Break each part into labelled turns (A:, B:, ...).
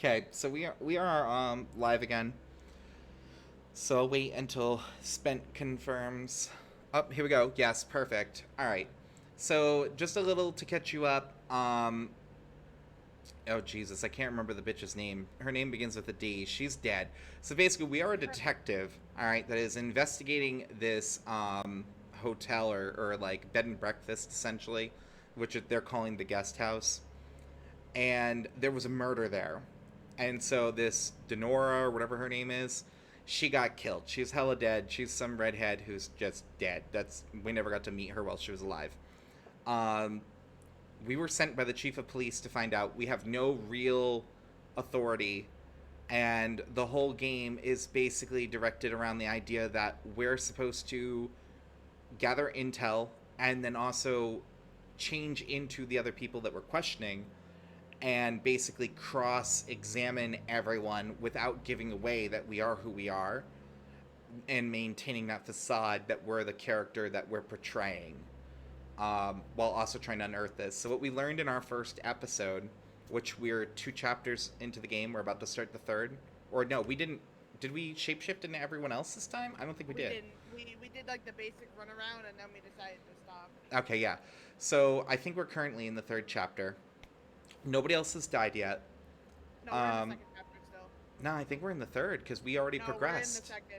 A: Okay, so we are live again. So I'll wait until Spent confirms. Oh, here we go. Yes, perfect. All right. So just a little to catch you up. Oh Jesus, I can't remember the bitch's name. Her name begins with a D. She's dead. So basically, we are a detective. All right, that is investigating this hotel or like bed and breakfast essentially, which they're calling the guest house. And there was a murder there. And so this Denora, or whatever her name is, she got killed. She's hella dead. She's some redhead who's just dead. That's we never got to meet her while she was alive. Um, we were sent by the chief of police to find out. We have no real authority, and the whole game is basically directed around the idea that we're supposed to gather intel and then also change into the other people that we're questioning and basically cross examine everyone without giving away that we are who we are and maintaining that facade that we're the character that we're portraying, while also trying to unearth this. So, what we learned in our first episode, which we're 2 chapters into the game, we're about to start the third. Or, no, we didn't. Did we shapeshift into everyone else this time? I don't think we
B: We
A: did.
B: didn't. We did like the basic run around and then we decided to stop.
A: Okay, yeah. So, I think we're currently in the third chapter. Nobody else has died yet.
B: No, we're in the
A: Um,
B: second chapter still.
A: no, I think we're in the third because we already
B: No, we're in the
A: progressed.
B: second.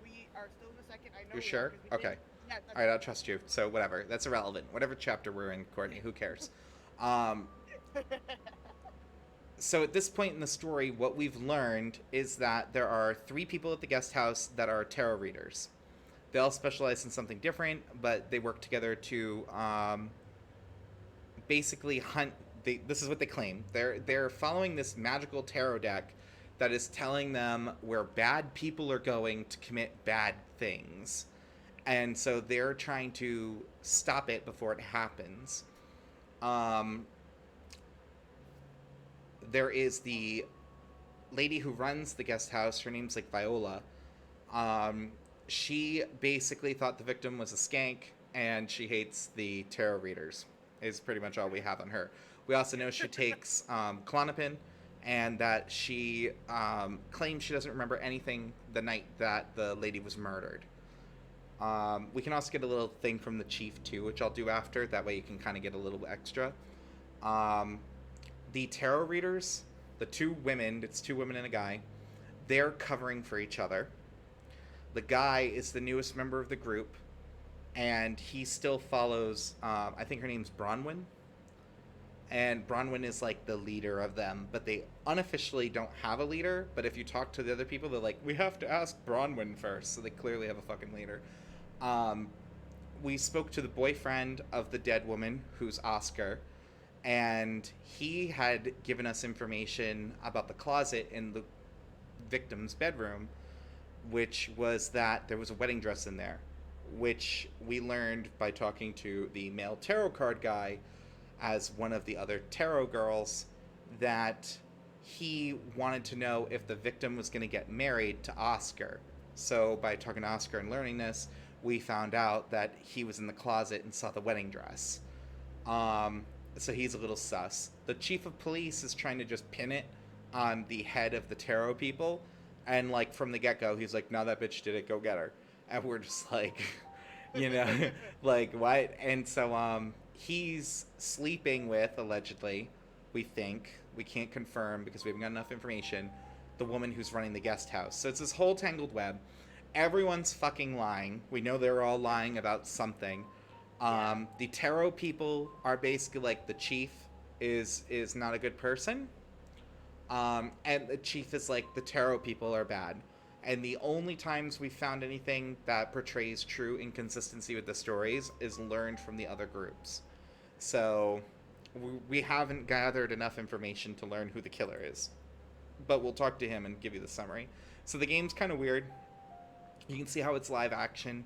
B: We are still in the second. I know
A: You're
B: we are
A: sure?
B: because we did.
A: Okay.
B: Yeah,
A: All right, I'll trust you. So whatever, that's irrelevant. Whatever chapter we're in, Courtney, who cares? Um, so at this point in the story, what we've learned is that there are 3 people at the guest house that are tarot readers. They all specialize in something different, but they work together to basically hunt. This is what they claim. They're following this magical tarot deck that is telling them where bad people are going to commit bad things, and so they're trying to stop it before it happens. Um, there is the lady who runs the guest house. Her name's like Viola. Um, she basically thought the victim was a skank, and she hates the tarot readers. Is pretty much all we have on her. We also know she takes Klonopin, and that she claims she doesn't remember anything the night that the lady was murdered. We can also get a little thing from the chief too, which I'll do after. That way you can kind of get a little extra. Um, the tarot readers, the 2 women, it's 2 women and a guy, they're covering for each other. The guy is the newest member of the group, and he still follows. I think her name's Bronwyn, and Bronwyn is like the leader of them, but they unofficially don't have a leader. But if you talk to the other people, they're like, we have to ask Bronwyn first, so they clearly have a fucking leader. Um, we spoke to the boyfriend of the dead woman, who's Oscar, and he had given us information about the closet in the victim's bedroom, which was that there was a wedding dress in there, which we learned by talking to the male tarot card guy as one of the other tarot girls that he wanted to know if the victim was going to get married to Oscar. So by talking to Oscar and learning this, we found out that he was in the closet and saw the wedding dress. Um, so he's a little sus. The chief of police is trying to just pin it on the head of the tarot people, and like from the get go, he's like, "No, that bitch did it. Go get her." And we're just like, you know, like what? And so he's sleeping with, allegedly, we think, we can't confirm because we haven't got enough information, the woman who's running the guest house. So it's this whole tangled web. Everyone's fucking lying. We know they're all lying about something.
B: yeah.
A: The tarot people are basically like the chief is not a good person, and the chief is like the tarot people are bad. And the only times we found anything that portrays true inconsistency with the stories is learned from the other groups. So we haven't gathered enough information to learn who the killer is. But we'll talk to him and give you the summary. So the game's kind of weird. You can see how it's live action.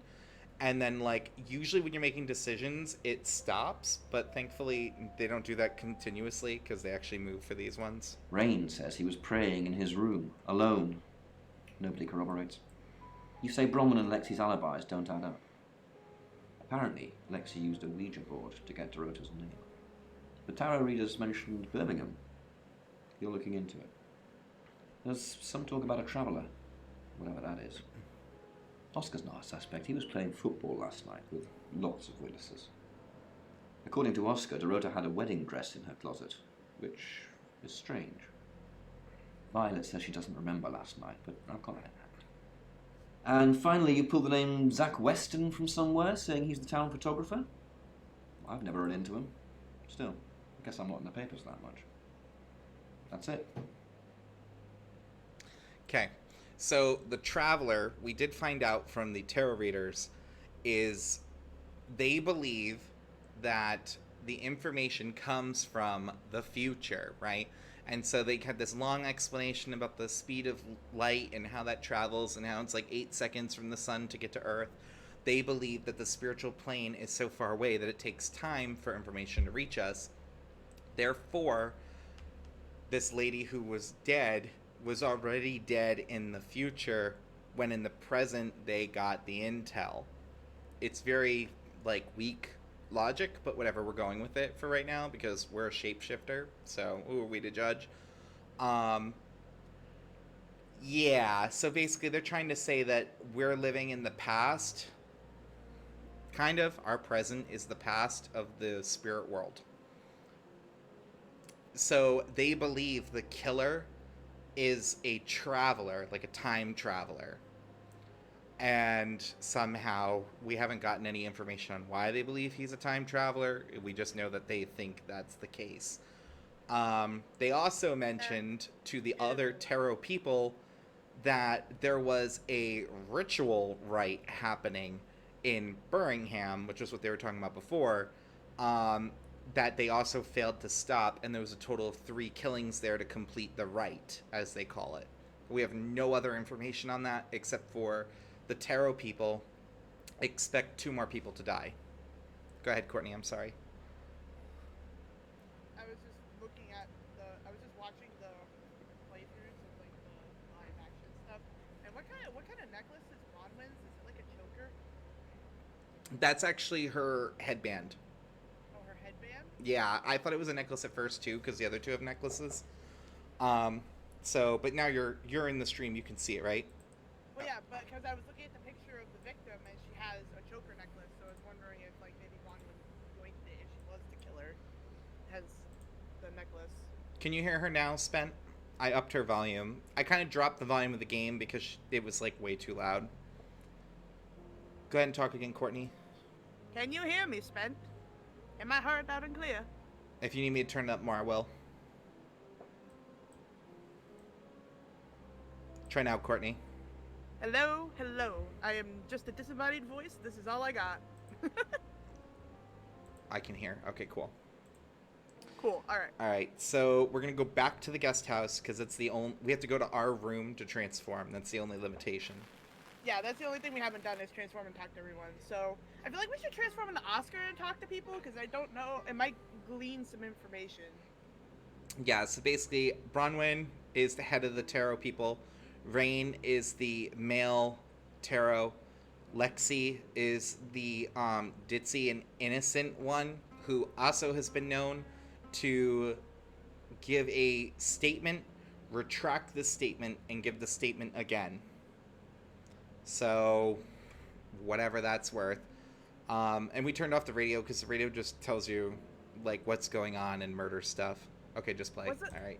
A: And then, like, usually when you're making decisions, it stops. But thankfully, they don't do that continuously because they actually move for these ones.
C: Rain says he was praying in his room, alone. Nobody corroborates. You say Bronwyn and Lexi's alibis don't add up. Apparently, Lexi used a Ouija board to get Dorota's name. The tarot readers mentioned Birmingham. You're looking into it. There's some talk about a traveller, whatever that is. Oscar's not a suspect. He was playing football last night with lots of witnesses. According to Oscar, Dorota had a wedding dress in her closet, which is strange. Violet says she doesn't remember last night, but I've got that in hand. And finally, you pulled the name Zach Weston from somewhere, saying he's the town photographer? I've never run into him. Still, I guess I'm not in the papers that much. That's it.
A: Okay. So the Traveler, we did find out from the tarot readers, is they believe that the information comes from the future, right? And so they had this long explanation about the speed of light and how that travels and how it's like 8 seconds from the sun to get to Earth. They believe that the spiritual plane is so far away that it takes time for information to reach us. Therefore, this lady who was dead was already dead in the future when in the present they got the intel. It's very, like, weak logic, but whatever, we're going with it for right now because we're a shapeshifter, so who are we to judge? Yeah, so basically they're trying to say that we're living in the past. Kind of. Our present is the past of the spirit world. So they believe the killer is a traveler, like a time traveler. And somehow we haven't gotten any information on why they believe he's a time traveler. We just know that they think that's the case. They also mentioned to the other tarot people that there was a ritual rite happening in Birmingham, which is what they were talking about before, that they also failed to stop, and there was a total of 3 killings there to complete the rite, as they call it. We have no other information on that except for the tarot people expect 2 more people to die. Go ahead, Courtney, I'm sorry.
B: I was just looking at I was just watching the playthroughs of like the live action stuff. And what kind of necklace is Bronwyn's? Is it like a choker?
A: That's actually her headband.
B: Oh, her headband?
A: Yeah, I thought it was a necklace at first too, because the other 2 have necklaces. But now you're in the stream, you can see it, right?
B: Well, yeah, but because I was looking at the picture of the victim and she has a choker necklace, so I was wondering if like maybe Bronwyn yoinked it if she was the killer, has the necklace.
A: Can you hear her now, Spent? I upped her volume. I kind of dropped the volume of the game because it was like way too loud. Go ahead and talk again, Courtney.
B: Can you hear me, Spent? Am I heard loud and clear?
A: If you need me to turn it up more, I will. Try now, Courtney.
B: Hello, hello. I am just a disembodied voice. This is all I got.
A: I can hear. Okay, cool.
B: Cool. All right.
A: All right, so we're gonna go back to the guest house because it's the only. We have to go to our room to transform. That's the only limitation.
B: Yeah, that's the only thing we haven't done is transform and talk to everyone. So I feel like we should transform into Oscar and talk to people because I don't know. It might glean some information.
A: Yeah, so basically, Bronwyn is the head of the tarot people. Rain is the male tarot. Lexi is the ditzy and innocent one who also has been known to give a statement, retract the statement, and give the statement again. So, whatever that's worth. And we turned off the radio because the radio just tells you, like, what's going on and murder stuff. Okay, just play. All right.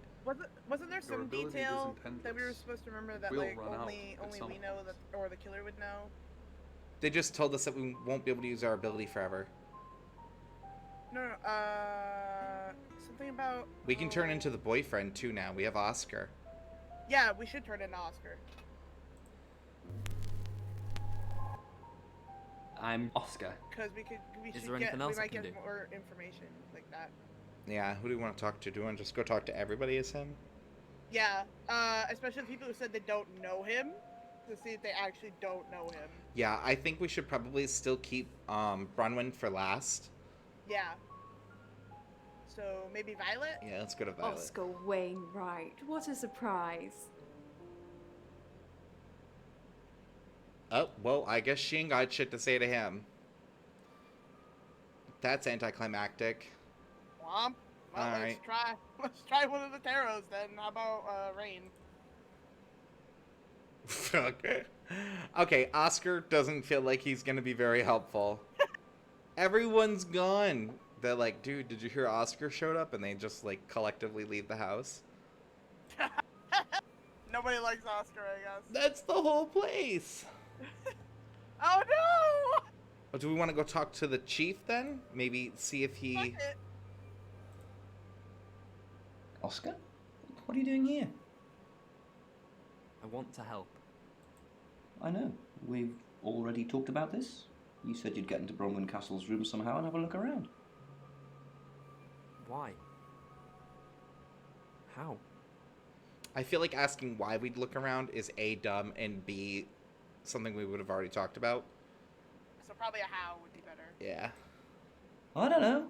B: Wasn't there some detail that we were supposed to remember that like only we know that, or the killer would know?
A: They just told us that we won't be able to use our ability forever.
B: No, something about.
A: We can turn into the boyfriend too now. We have Oscar.
B: Yeah, we should turn into Oscar.
D: I'm Oscar.
B: Because we
D: Is
B: should
D: there anything else
B: we
D: I
B: might
D: can
B: get
D: do?
B: more information like that.
A: Yeah, who do we want to talk to? Do we want to just go talk to everybody as him?
B: Yeah, especially the people who said they don't know him, to see if they actually don't know him.
A: Yeah, I think we should probably still keep Bronwyn for last.
B: Yeah. So maybe Violet?
A: Yeah, let's go to Violet.
E: Oscar Wainwright, what a surprise.
A: Oh, well, I guess she ain't got shit to say to him. That's anticlimactic.
B: Womp. Well,
A: All
B: let's
A: right.
B: try one of the tarots then. How about Rain?
A: Okay. Okay, Oscar doesn't feel like he's gonna be very helpful. Everyone's gone. They're like, dude, did you hear Oscar showed up? And they just like collectively leave the house.
B: Nobody likes Oscar, I guess.
A: That's the whole place.
B: Oh no!
A: Oh, do we want to go talk to the chief then? Maybe see if
B: Fuck
A: he.
B: it.
C: Oscar? What are you doing here?
D: I want to help.
C: I know. We've already talked about this. You said you'd get into Bronwyn Castle's room somehow and have a look around.
D: Why? How?
A: I feel like asking why we'd look around is A, dumb, and B, something we would have already talked about.
B: So probably a how would be better.
A: Yeah.
C: I don't know.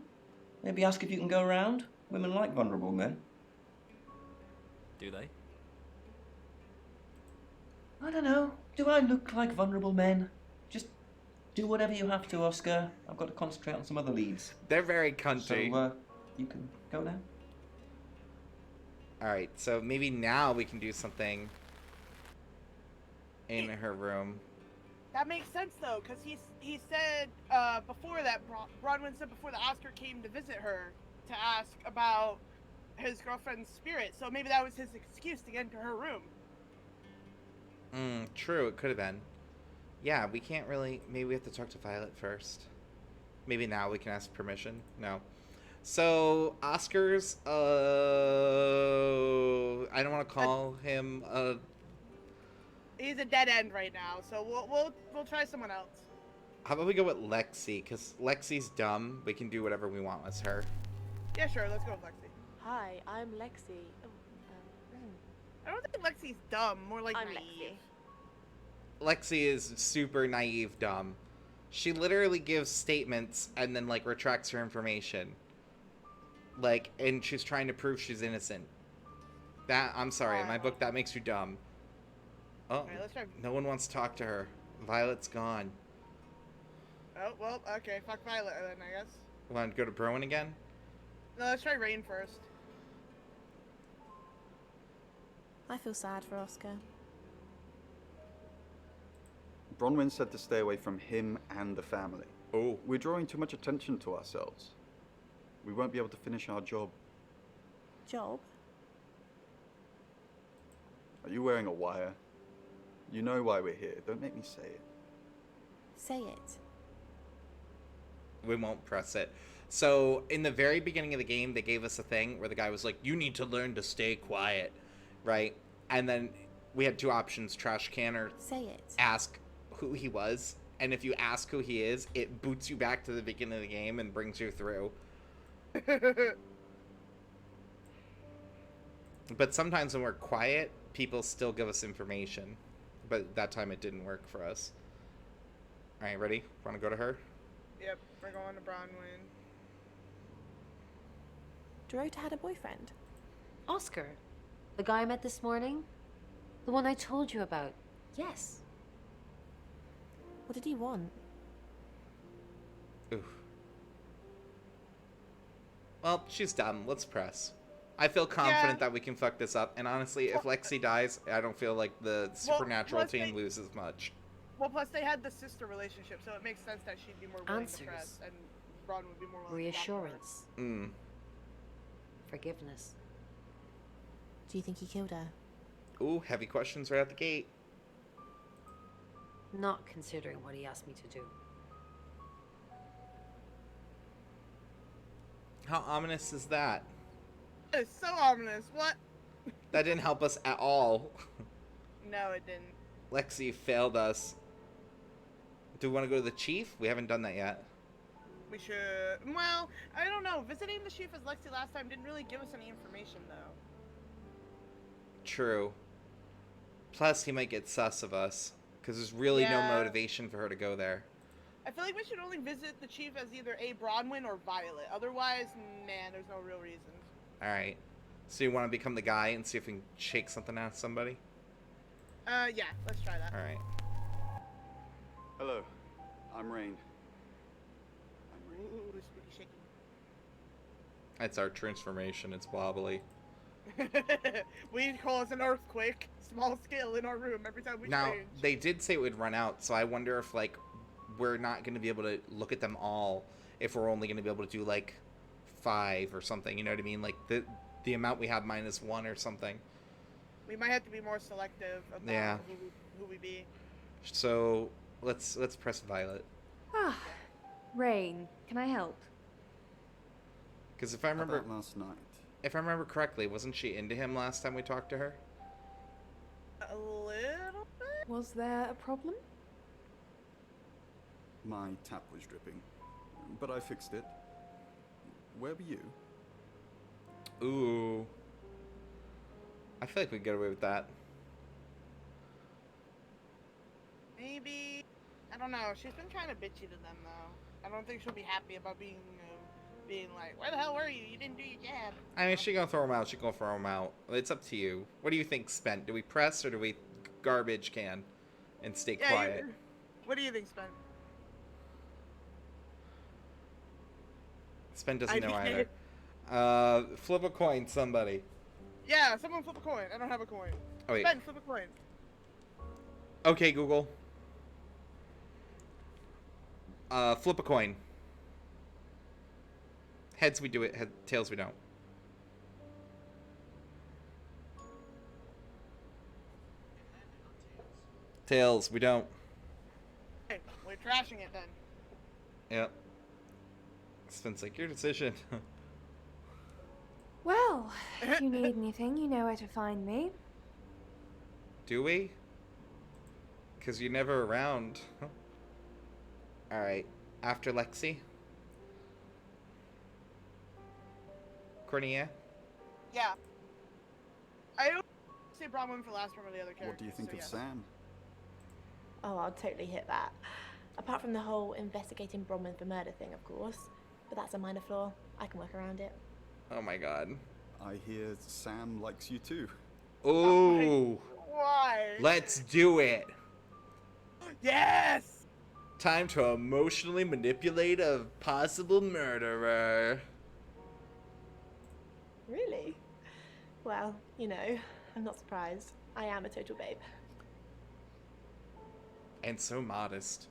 C: Maybe ask if you can go around. Women like vulnerable men.
D: Do they?
C: I don't know. Do I look like vulnerable men? Just do whatever you have to, Oscar. I've got to concentrate on some other leads.
A: They're very cunty.
C: So, you can go now.
A: Alright, so maybe now we can do something in her room.
B: That makes sense though, because he said before that Bronwyn said before the Oscar came to visit her to ask about his girlfriend's spirit. So maybe that was his excuse to get into her room.
A: True, it could have been. Yeah, we can't really. Maybe we have to talk to Violet first. Maybe now we can ask permission. No. So Oscar's. I don't want to call him.
B: He's a dead end right now, so we'll try someone else.
A: How about we go with Lexi? Because Lexi's dumb. We can do whatever we want with her.
B: Yeah, sure. Let's go with Lexi.
F: Hi, I'm Lexi.
B: I don't think Lexi's dumb. More like
F: I'm
B: naive.
A: Lexi is super naive, dumb. She literally gives statements and then like retracts her information. Like, and she's trying to prove she's innocent. That I'm sorry, in my book that makes you dumb. Oh,
B: Alright, let's try.
A: no one wants to talk to her. Violet's gone.
B: Oh well, okay. Fuck Violet then, I guess.
A: Want to go to Browen again?
B: No, let's try Rain first.
F: I feel sad for Oscar.
G: Bronwyn said to stay away from him and the family.
A: Oh.
G: We're drawing too much attention to ourselves. We won't be able to finish our job.
F: Job?
G: Are you wearing a wire? You know why we're here. Don't make me say it.
F: Say it.
A: We won't press it. So, in the very beginning of the game, they gave us a thing where the guy was like, you need to learn to stay quiet, right? And then we had two options, trash can or
F: Say it.
A: ask who he was. And if you ask who he is, it boots you back to the beginning of the game and brings you through. But sometimes when we're quiet, people still give us information. But that time it didn't work for us. Alright, ready? Want to go to her?
B: Yep, we're going to Bronwyn.
F: Dorota had a boyfriend.
H: Oscar, the guy I met this morning, the one I told you about. Yes.
F: What did he want?
A: Oof. Well, she's dumb. Let's press. I feel confident that we can fuck this up. And honestly, if Lexi dies, I don't feel like the supernatural
B: plus
A: team
B: they-
A: loses much.
B: Well, plus they had the sister relationship, so it makes sense that she'd be more willing to
H: Answers.
B: press, and Bron would be more willing to
H: Reassurance.
A: Mm.
H: Forgiveness.
F: Do you think he killed her?
A: Ooh, heavy questions right out the gate.
H: Not considering what he asked me to do.
A: How ominous is that?
B: It's so ominous. What?
A: That didn't help us at all.
B: No, it didn't.
A: Lexi failed us. Do we want to go to the chief? We haven't done that yet.
B: We should. Well, I don't know. Visiting the chief as Lexi last time didn't really give us any information, though.
A: True. Plus, he might get sus of us. Because there's really no
B: Yeah.
A: motivation for her to go there.
B: I feel like we should only visit the chief as either a Bronwyn or Violet. Otherwise, man, there's no real reason.
A: Alright. So you want to become the guy and see if we can shake something out of somebody?
B: Yeah, let's try that.
A: Alright.
G: Hello, I'm Rain.
B: Ooh, spooky shaky.
A: That's our transformation. It's wobbly.
B: We cause an earthquake. small scale in our room every time we
A: Now,
B: change.
A: they did say it would run out, so I wonder if, like, we're not going to be able to look at them all if we're only going to be able to do, like, 5 or something, you know what I mean? Like, the amount we have minus 1 or something.
B: We might have to be more selective about
A: Yeah.
B: who we be.
A: So, let's press Violet.
E: Ah, Rain, can I help?
A: Because if I remember...
G: About last night.
A: If I remember correctly, wasn't she into him last time we talked to her?
B: A little bit?
E: Was there a problem?
G: My tap was dripping, but I fixed it. Where were you?
A: Ooh. I feel like we get away with that.
B: Maybe. I don't know. She's been kind of bitchy to them, though. I don't think she'll be happy about being like, where the hell were you? You didn't do your job.
A: I mean, she gonna throw him out. She gonna throw him out. It's up to you. What do you think, Spent? Do we press or do we garbage can and stay quiet?
B: What do you think, Spence?
A: Spent doesn't know
B: I
A: either. Flip a coin, somebody.
B: Yeah, someone flip a coin. I don't have a coin.
A: Oh wait.
B: Spence, flip a coin.
A: Okay, Google. Flip a coin. Heads we do it, tails we don't. Tails, we don't.
B: Hey, we're trashing it then.
A: Yep. Spence like, your decision.
E: Well, if you need anything, you know where to find me.
A: Do we? Because you're never around. Alright, after Lexi. Courtney, yeah?
B: Yeah. I would say Bronwyn for last from the other characters.
G: What do you think
B: so
G: of
B: yes.
G: Sam?
F: Oh, I'll totally hit that. Apart from the whole investigating Bronwyn for murder thing, of course. But that's a minor flaw. I can work around it.
A: Oh my god.
G: I hear Sam likes you too.
A: Ooh!
B: Why?
A: Let's do it!
B: Yes!
A: Time to emotionally manipulate a possible murderer.
F: Really? Well, you know, I'm not surprised. I am a total babe.
A: And so modest.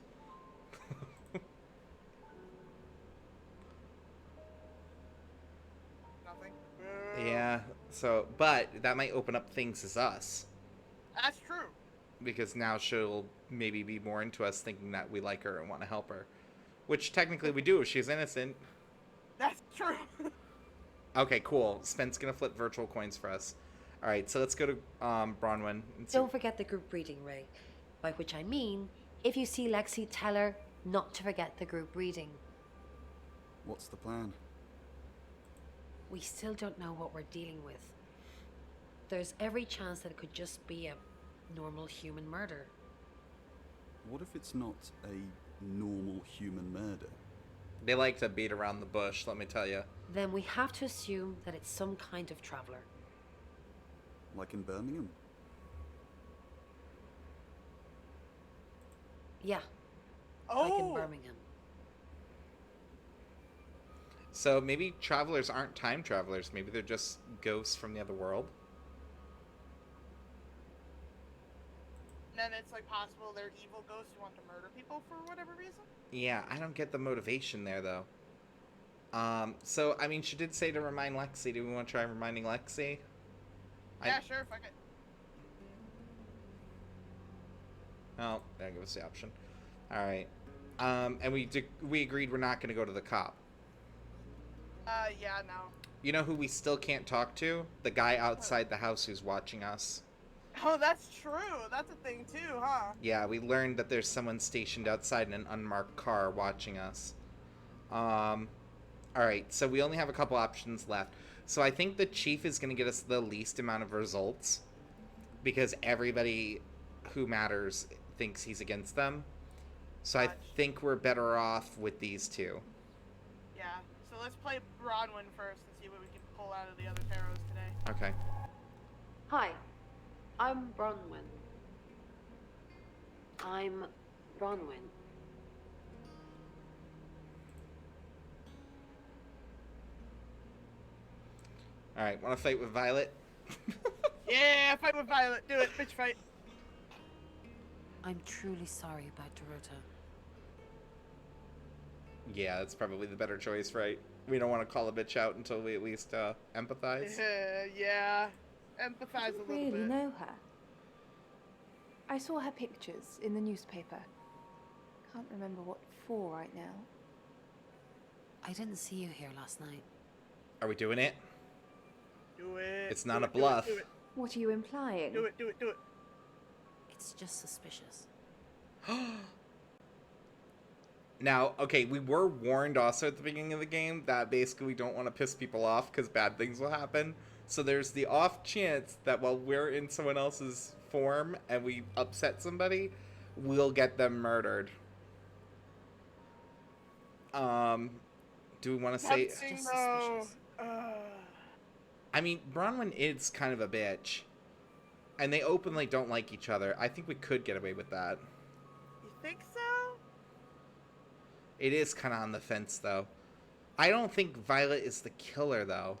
B: Nothing.
A: Yeah, so, but that might open up things as us.
B: That's true.
A: Because now she'll maybe be more into us thinking that we like her and want to help her. Which technically we do if she's innocent.
B: That's true.
A: Okay, cool. Spence gonna flip virtual coins for us. Alright, so let's go to Bronwyn. And see.
H: Don't forget the group reading, Ray. By which I mean, if you see Lexi, tell her not to forget the group reading.
G: What's the plan?
H: We still don't know what we're dealing with. There's every chance that it could just be a normal human murder.
G: What if it's not a normal human murder?
A: They like to beat around the bush, let me tell you.
H: Then we have to assume that it's some kind of traveler.
G: Like in Birmingham?
H: Yeah,
B: Oh!
H: like in Birmingham.
A: So maybe travelers aren't time travelers. Maybe they're just ghosts from the other world.
B: And then it's like possible they're evil ghosts who want to murder people for whatever reason?
A: Yeah, I don't get the motivation there, though. So, I mean, she did say to remind Lexi. Do we want to try reminding Lexi?
B: Yeah, sure, fuck it.
A: Oh, that'll give us the option. Alright. And we agreed we're not going to go to the cop.
B: Yeah, no.
A: You know who we still can't talk to? The guy outside the house who's watching us.
B: Oh, that's true. That's a thing too, huh?
A: Yeah, we learned that there's someone stationed outside in an unmarked car watching us. Alright, so we only have a couple options left. So I think the chief is going to get us the least amount of results. Because everybody who matters thinks he's against them. So I
B: Gotcha.
A: think we're better off with these two.
B: Yeah. So let's play Bronwyn first and see what we can pull out of the other tarots today.
A: Okay.
H: Hi, I'm Bronwyn. I'm Bronwyn.
A: Alright, want to fight with Violet?
B: Yeah, fight with Violet. Do it, bitch fight.
H: I'm truly sorry about Dorota.
A: Yeah, that's probably the better choice, right? We don't want to call a bitch out until we at least empathize.
B: Yeah. Empathize
E: Do
B: a
E: you
B: little
E: really
B: bit.
E: know her? I saw her pictures in the newspaper. Can't remember what for right now.
H: I didn't see you here last night.
A: Are we doing it?
B: Do it.
A: It's not
B: do
A: a
B: it, do it,
A: bluff.
B: Do it.
E: What are you implying?
B: Do it. Do it. Do it.
H: It's just suspicious.
A: Now, okay, we were warned also at the beginning of the game that basically we don't want to piss people off because bad things will happen. So there's the off chance that while we're in someone else's form and we upset somebody, we'll get them murdered. Do we want to say...
B: Something
H: just
B: though.
H: suspicious.
A: I mean, Bronwyn is kind of a bitch. And they openly don't like each other. I think we could get away with that.
B: You think so?
A: It is kind of on the fence, though. I don't think Violet is the killer, though.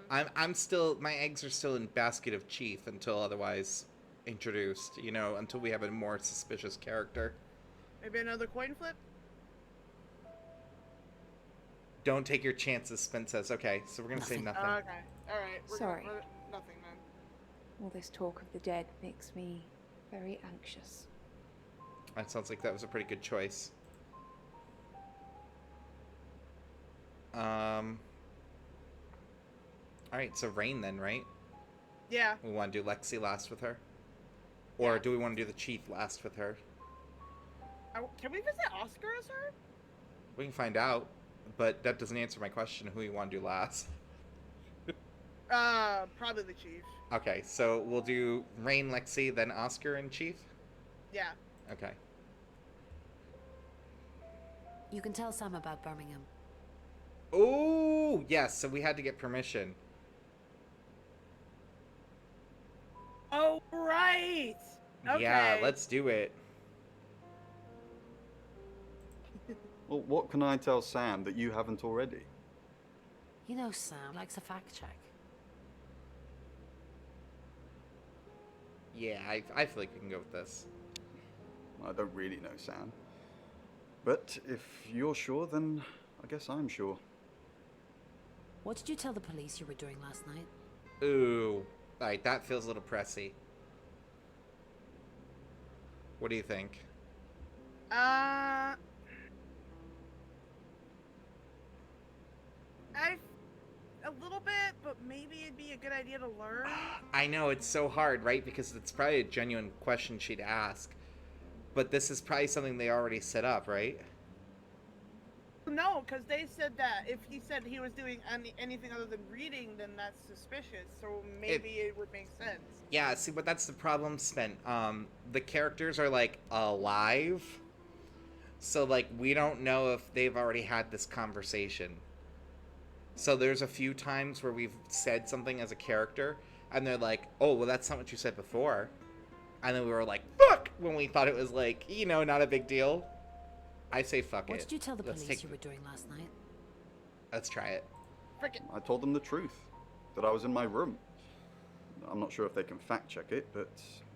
A: I'm still... My eggs are still in basket of Chief until otherwise introduced. You know, until we have a more suspicious character.
B: Maybe another coin flip?
A: Don't take your chances, Spence says. Okay, so we're going to say
H: Nothing.
A: nothing.
B: Okay. Alright.
E: Sorry.
B: Nothing then.
E: All this talk of the dead makes me very anxious.
A: That sounds like that was a pretty good choice. Alright, so Rain then, right?
B: Yeah.
A: We want to do Lexi last with her? Or
B: Yeah.
A: do we want to do the Chief last with her?
B: Can we visit Oscar as her?
A: We can find out, but that doesn't answer my question who you want to do last.
B: Probably the chief.
A: Okay, so we'll do Rain, Lexi, then Oscar and Chief?
B: Yeah.
A: Okay.
H: You can tell Sam about Birmingham.
A: Oh, yes, so we had to get permission.
B: Oh, right! Okay.
A: Yeah, let's do it.
G: Well, what can I tell Sam that you haven't already?
H: You know Sam likes a fact check.
A: Yeah, I feel like we can go with this.
G: I don't really know Sam. But if you're sure, then I guess I'm sure.
H: What did you tell the police you were doing last night?
A: Ooh. Alright, that feels a little pressy. What do you think?
B: A little bit, but maybe it'd be a good idea to learn.
A: I know, it's so hard, right? Because it's probably a genuine question she'd ask. But this is probably something they already set up, right?
B: No, because they said that if he said he was doing anything other than reading, then that's suspicious. So maybe it would make sense.
A: Yeah, see, but that's the problem, Spent. The characters are, like, alive. So, like, we don't know if they've already had this conversation. So there's a few times where we've said something as a character, and they're like, oh, well, that's not what you said before. And then we were like, fuck! When we thought it was, like, you know, not a big deal. I say fuck
H: What
A: it.
H: did you tell the
A: Let's
H: police
A: take-
H: you were doing last night?
A: Let's try it.
B: Frickin'.
G: I told them the truth, that I was in my room. I'm not sure if they can fact check it, but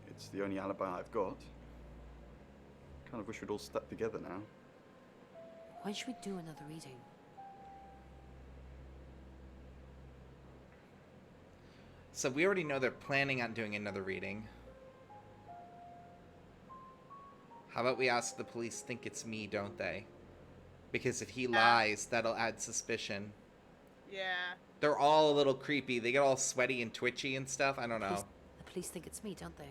G: it's the only alibi I've got. Kind of wish we'd all stuck together now.
H: When should we do another reading?
A: So we already know they're planning on doing another reading. How about we ask the police think it's me, don't they? Because if he lies, that'll add suspicion.
B: Yeah.
A: They're all a little creepy. They get all sweaty and twitchy and stuff. I don't know.
H: The police think it's me, don't they?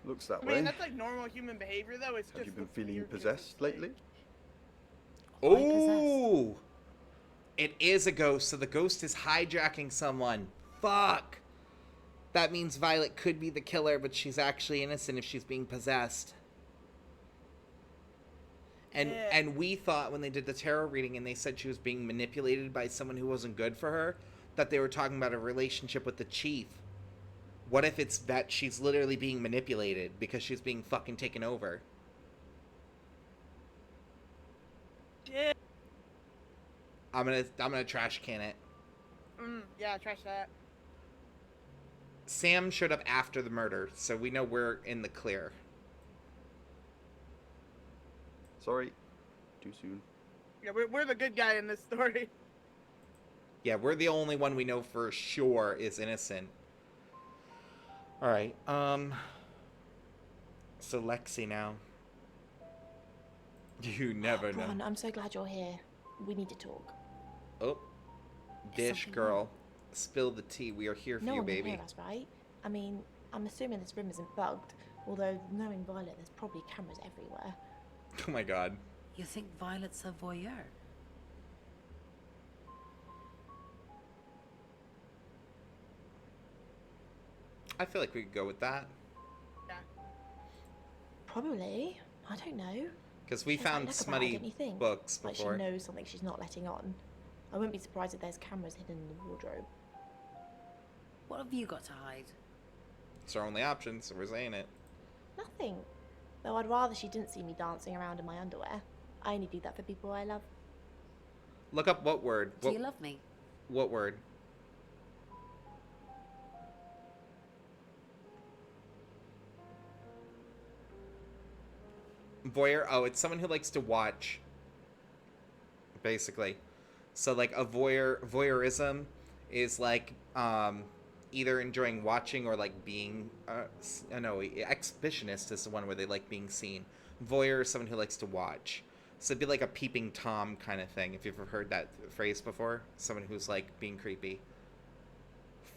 G: Looks that
B: I
G: way.
B: mean, that's like normal human behavior, though. It's
G: Have
B: just
G: you been
B: looks
G: feeling
B: weird 'cause
G: possessed
B: it's like-
G: lately?
H: Why possessed?
A: Oh! It is a ghost, so the ghost is hijacking someone. Fuck! That means Violet could be the killer, but she's actually innocent if she's being possessed. And we thought when they did the tarot reading and they said she was being manipulated by someone who wasn't good for her, that they were talking about a relationship with the chief. What if it's that she's literally being manipulated because she's being fucking taken over?
B: Yeah.
A: I'm gonna trash can it.
B: Yeah, trash that.
A: Sam showed up after the murder, so we know we're in the clear.
G: Sorry, too soon.
B: Yeah, we're the good guy in this story.
A: Yeah, we're the only one we know for sure is innocent. All right. So Lexi now. You never know.
F: Ron, I'm so glad you're here. We need to talk.
A: Oh,
H: Is
A: dish
H: something
A: girl,
H: wrong?
A: spill the tea. We are here for
F: No
A: you,
F: one can
A: baby.
F: hear us, right? I mean, I'm assuming this room isn't bugged. Although, knowing Violet, there's probably cameras everywhere.
A: Oh my god.
H: You think Violet's a voyeur?
A: I feel like we could go with that
B: Yeah.
F: Probably. I don't know.
A: because we
F: She's like
A: found
F: Lecker Bag,
A: smutty
F: don't you think?
A: books
F: Like she
A: before.
F: knows something she's not letting on. I wouldn't be surprised if there's cameras hidden in the wardrobe.
H: What have you got to hide?
A: It's our only option, so we're saying it.
F: Nothing. Though I'd rather she didn't see me dancing around in my underwear. I only do that for people I love.
A: Look up what word.
H: Do
A: What,
H: you love me?
A: what word? Voyeur. Oh, it's someone who likes to watch. Basically, so like a voyeurism is like either enjoying watching or like being. No, exhibitionist is the one where they like being seen. Voyeur is someone who likes to watch. So it'd be like a peeping Tom kind of thing. If you've ever heard that phrase before, someone who's like being creepy.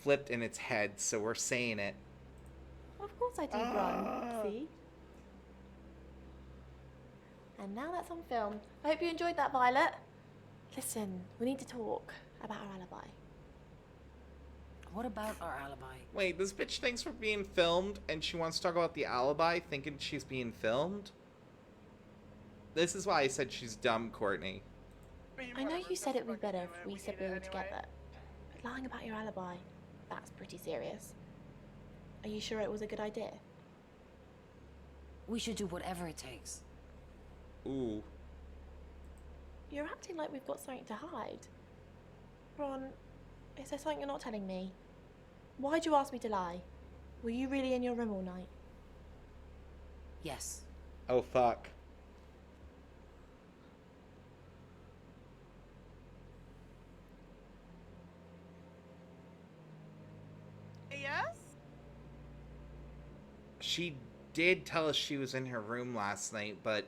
A: Flipped in its head, so we're saying it.
F: Of course I do, Ron. See? And now that's on film. I hope you enjoyed that, Violet. Listen, we need to talk about our alibi.
H: What about our alibi?
A: Wait, this bitch thinks we're being filmed, and she wants to talk about the alibi, thinking she's being filmed? This is why I said she's dumb, Courtney.
F: I know you said it would be better if we said we were together, but lying about your alibi, that's pretty serious. Are you sure it was a good idea?
H: We should do whatever it takes.
A: Ooh.
F: You're acting like we've got something to hide. Ron, is there something you're not telling me? Why'd you ask me to lie? Were you really in your room all night?
H: Yes.
A: Oh, fuck.
B: Yes?
A: She did tell us she was in her room last night, but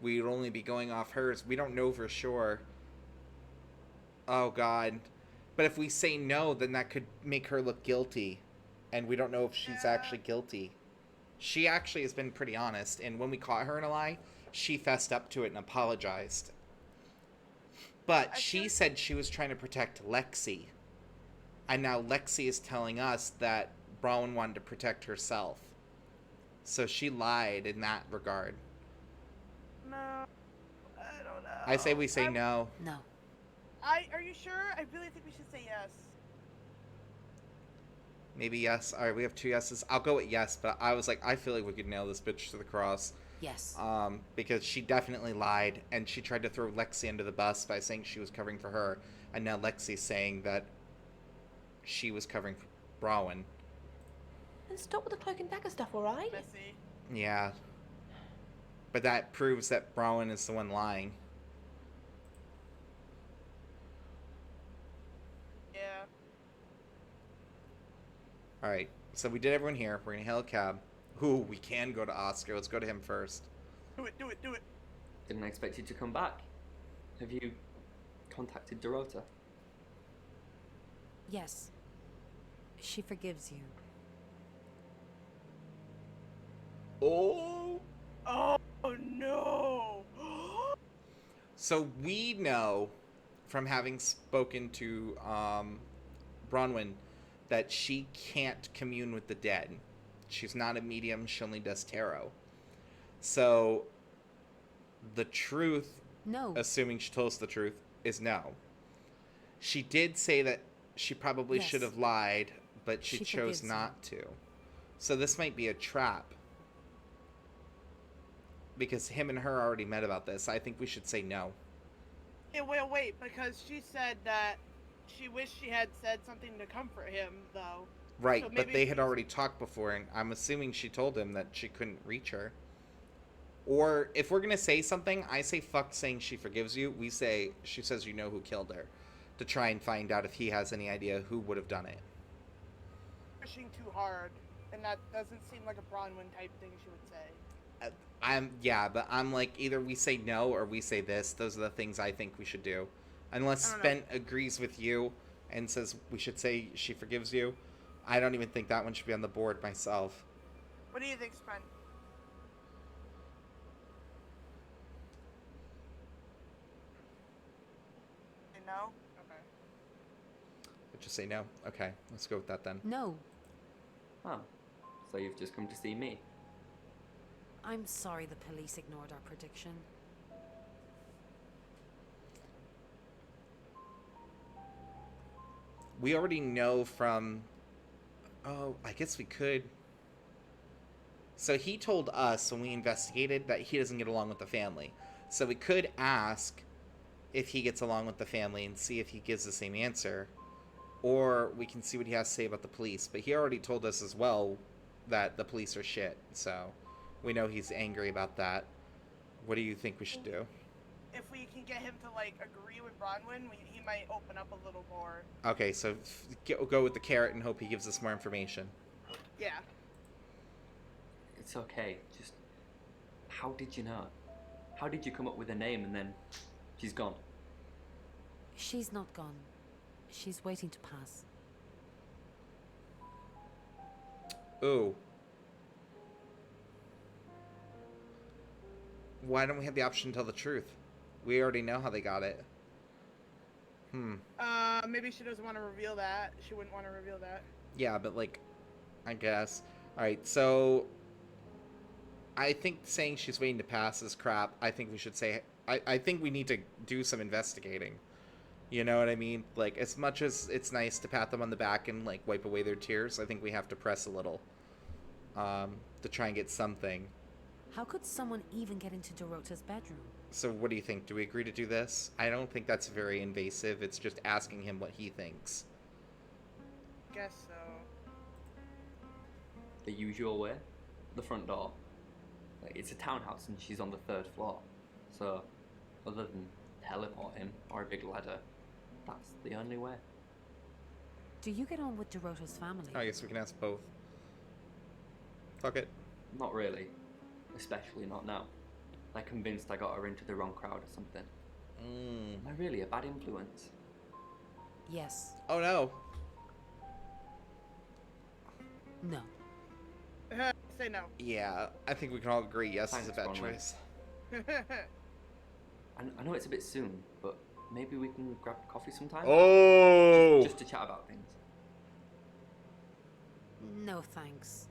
A: we'd only be going off hers. We don't know for sure. Oh, God. But if we say no, then that could make her look guilty. And we don't know if she's actually guilty. She actually has been pretty honest. And when we caught her in a lie, she fessed up to it and apologized. But she said she was trying to protect Lexi. And now Lexi is telling us that Bronwyn wanted to protect herself. So she lied in that regard.
B: No. I don't know.
A: I say we say no.
H: No.
B: Are you sure? I really think we should say yes.
A: Maybe yes. All right, we have 2 yeses. I'll go with yes, but I was like, I feel like we could nail this bitch to the cross.
H: Yes.
A: Because she definitely lied, and she tried to throw Lexi under the bus by saying she was covering for her, and now Lexi's saying that she was covering for Bronwyn.
F: And stop with the cloak and dagger stuff, alright?
B: Messy.
A: Yeah. But that proves that Bronwyn is the one lying.
B: Yeah.
A: Alright, so we did everyone here. We're gonna hail a cab. Ooh, we can go to Oscar. Let's go to him first.
B: Do it, do it, do it.
I: Didn't expect you to come back. Have you contacted Dorota?
H: Yes. She forgives you.
A: Oh!
B: Oh no!
A: So we know from having spoken to Bronwyn that she can't commune with the dead. She's not a medium, she only does tarot. So the truth,
H: No.
A: assuming she told us the truth, is no. She did say that she probably
H: Yes.
A: should have lied, but she
H: She
A: chose
H: forgives you.
A: not to. So this might be a trap. Because him and her already met about this. I think we should say no.
B: Yeah, wait, because she said that she wished she had said something to comfort him, though.
A: Right,
B: So
A: but
B: maybe
A: they had already talked before, and I'm assuming she told him that she couldn't reach her. Or if we're gonna say something, I say fuck saying she forgives you. We say she says you know who killed her, to try and find out if he has any idea who would have done it.
B: pushing too hard, and that doesn't seem like a Bronwyn type thing she would say.
A: But I'm like either we say no or we say this. Those are the things I think we should do, unless
B: I don't know.
A: Spent agrees with you and says we should say she forgives you. I don't even think that one should be on the board myself.
B: What do you think, Spence? No? Okay.
A: Just say no. Okay, let's go with that then.
H: No,
I: Oh, so you've just come to see me?
H: I'm sorry the police ignored our prediction.
A: We already know from... Oh, I guess we could... So he told us when we investigated that he doesn't get along with the family. So we could ask if he gets along with the family and see if he gives the same answer. Or we can see what he has to say about the police. But he already told us as well that the police are shit. So we know he's angry about that. What do you think we should do?
B: If we can get him to, like, agree with Bronwyn, he might open up a little more.
A: Okay, so go with the carrot and hope he gives us more information.
B: Yeah.
I: It's okay, just... How did you know? How did you come up with a name and then she's gone?
H: She's not gone. She's waiting to pass.
A: Ooh. Why don't we have the option to tell the truth? We already know how they got it.
B: Maybe she doesn't want to reveal that. She wouldn't want to reveal that.
A: Yeah, but like, I guess. Alright, so... I think saying she's waiting to pass is crap. I think we should say... I think we need to do some investigating. You know what I mean? Like, as much as it's nice to pat them on the back and, like, wipe away their tears, I think we have to press a little. To try and get something.
H: How could someone even get into Dorota's bedroom?
A: So what do you think? Do we agree to do this? I don't think that's very invasive. It's just asking him what he thinks.
B: Guess so.
I: The usual way? The front door. Like, it's a townhouse and she's on the 3rd floor. So, other than teleport him or a big ladder, that's the only way.
H: Do you get on with Dorota's family?
A: I guess we can ask both. Fuck it.
I: Not really. Especially not now. They're convinced I got her into the wrong crowd or something. Am I really a bad influence?
H: Yes.
A: Oh no.
H: No.
B: Say no.
A: Yeah, I think we can all agree yes is a
I: Thanks,
A: bad
I: Bronwyn.
A: choice.
I: I know it's a bit soon, but maybe we can grab coffee sometime?
A: Oh!
I: Just to chat about things.
H: No thanks.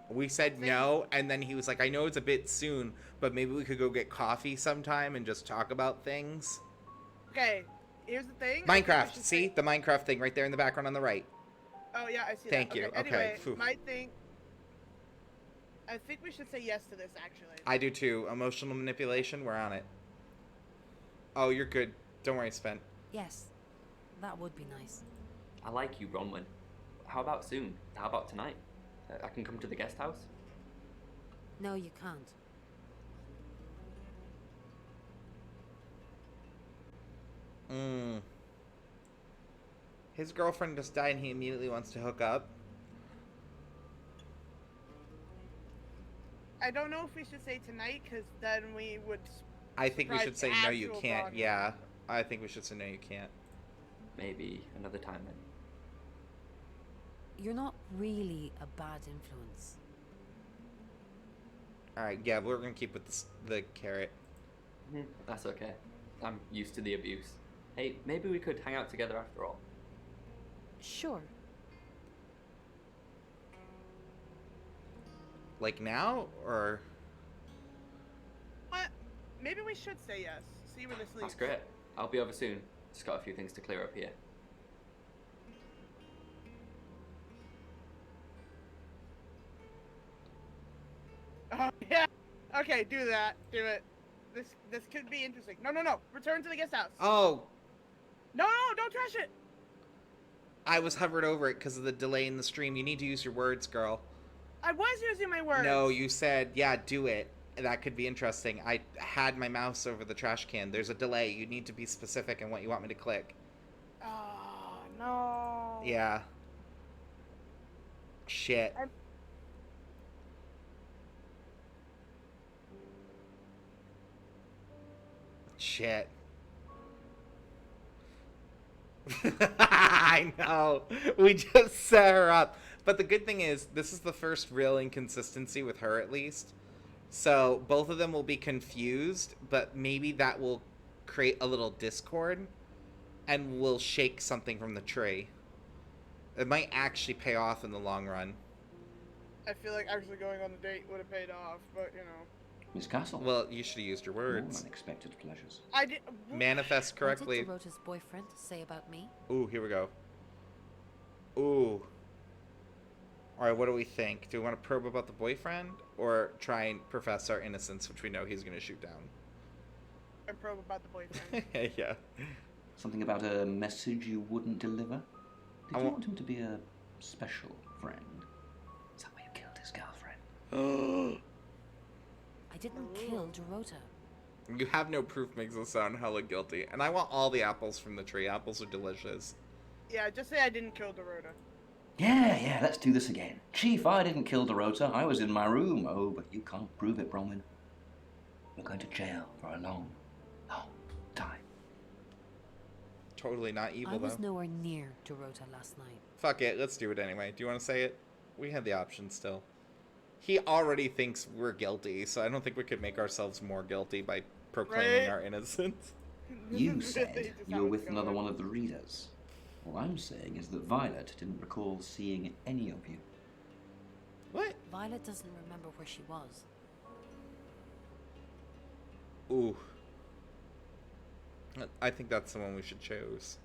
A: We said no, and then he was like, I know it's a bit soon, but maybe we could go get coffee sometime and just talk about things.
B: Okay, here's the thing. I think we
A: Minecraft,
B: should
A: see?
B: say-
A: The Minecraft thing right there in the background on the right.
B: Oh, yeah, I see
A: Thank
B: that.
A: you. Okay,
B: Anyway,
A: phew.
B: my thing... I think we should say yes to this, actually.
A: I do too. Emotional manipulation, we're on it. Oh, you're good. Don't worry, Spent.
H: Yes. That would be nice.
I: I like you, Bronwyn. How about soon? How about tonight? I can come to the guest house?
H: No, you can't.
A: His girlfriend just died and he immediately wants to hook up.
B: I don't know if we should say tonight, because then we would...
A: I think we
B: describe
A: should say
B: the
A: no, you
B: actual
A: can't.
B: Bronwyn.
A: Yeah, I think we should say no, you can't.
I: Maybe another time then.
H: You're not really a bad influence.
A: Alright, yeah, we're gonna keep with the carrot.
I: That's okay. I'm used to the abuse. Hey, maybe we could hang out together after all.
H: Sure.
A: Like now, or...
B: What? Maybe we should say yes. See where this leads.
I: That's great. I'll be over soon. Just got a few things to clear up here.
B: Oh, yeah. Okay, do that. Do it. This could be interesting. No. Return to the guest house.
A: Oh,
B: Don't trash it.
A: I was hovered over it because of the delay in the stream. You need to use your words, girl.
B: I was using my words.
A: No, you said, yeah, do it. That could be interesting. I had my mouse over the trash can. There's a delay. You need to be specific in what you want me to click.
B: Oh, no.
A: Yeah. Shit. Shit. I know. We just set her up. But the good thing is, this is the first real inconsistency with her, at least. So both of them will be confused, but maybe that will create a little discord and will shake something from the tree. It might actually pay off in the long run.
B: I feel like actually going on the date would have paid off, but you know.
C: Miss Castle.
A: Well, you should have used your
C: More
A: words.
C: unexpected pleasures.
B: I did.
A: Manifest correctly.
H: What did Dorota's boyfriend say about me?
A: Ooh, here we go. Ooh. Alright, what do we think? Do we want to probe about the boyfriend? Or try and profess our innocence, which we know he's going to shoot down?
B: I probe about the boyfriend.
A: Yeah.
C: Something about a message you wouldn't deliver? Did
A: I
C: you
A: want-
C: want him to be a special friend? Is that why you killed his girlfriend?
H: I didn't kill Dorota.
A: You have no proof makes us sound hella guilty. And I want all the apples from the tree. Apples are delicious.
B: Yeah, just say I didn't kill Dorota.
C: Yeah, let's do this again. Chief, I didn't kill Dorota. I was in my room. Oh, but you can't prove it, Bronwyn. You're going to jail for a long, long time.
A: Totally not evil,
H: I was
A: though.
H: nowhere near Dorota last night.
A: Fuck it, let's do it anyway. Do you want to say it? We have the option still. He already thinks we're guilty, so I don't think we could make ourselves more guilty by proclaiming
B: Right?
A: our innocence.
C: You said
B: Just how
C: you're
B: it's
C: with another
B: going.
C: one of the readers. All I'm saying is that Violet didn't recall seeing any of you.
A: What?
H: Violet doesn't remember where she was.
A: Ooh. I think that's the one we should choose.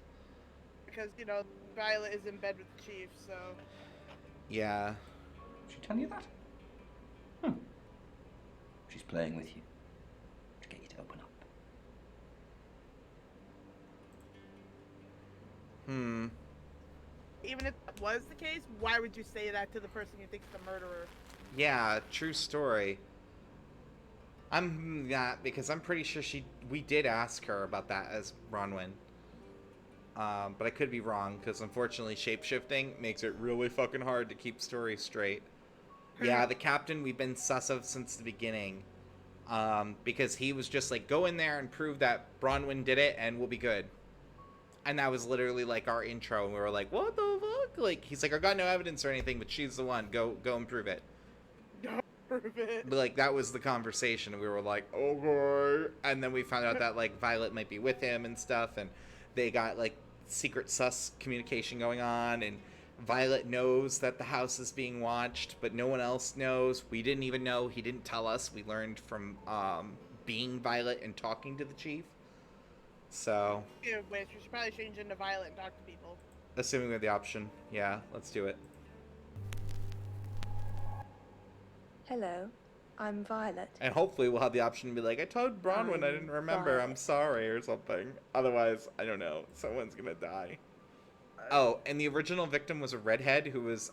B: Because, you know, Violet is in bed with the chief, so.
A: Yeah.
C: Did she tell you that? She's playing with you to get you to open up.
B: Even if that was the case, why would you say that to the person you think's the murderer?
A: Yeah, true story. I'm not, because I'm pretty sure we did ask her about that as Bronwyn. But I could be wrong, because unfortunately shapeshifting makes it really fucking hard to keep stories straight. Yeah, the captain we've been sus of since the beginning. Because he was just like, go in there and prove that Bronwyn did it and we'll be good. And that was literally like our intro, and we were like, what the fuck? Like, he's like, I got no evidence or anything, but she's the one. Go and prove it.
B: Prove it.
A: But like, that was the conversation, and we were like, okay. And then we found out that like Violet might be with him and stuff, and they got like secret sus communication going on, and Violet knows that the house is being watched, but no one else knows. We didn't even know. He didn't tell us. We learned from being Violet and talking to the chief. So,
B: Yeah, wait, we should probably change into Violet and talk to people.
A: assuming we have the option, yeah, let's do it.
E: Hello, I'm Violet.
A: And hopefully we'll have the option to be like, I told Bronwyn I didn't remember, I'm sorry, or something. Otherwise, I don't know, someone's gonna die. Oh, and the original victim was a redhead who was,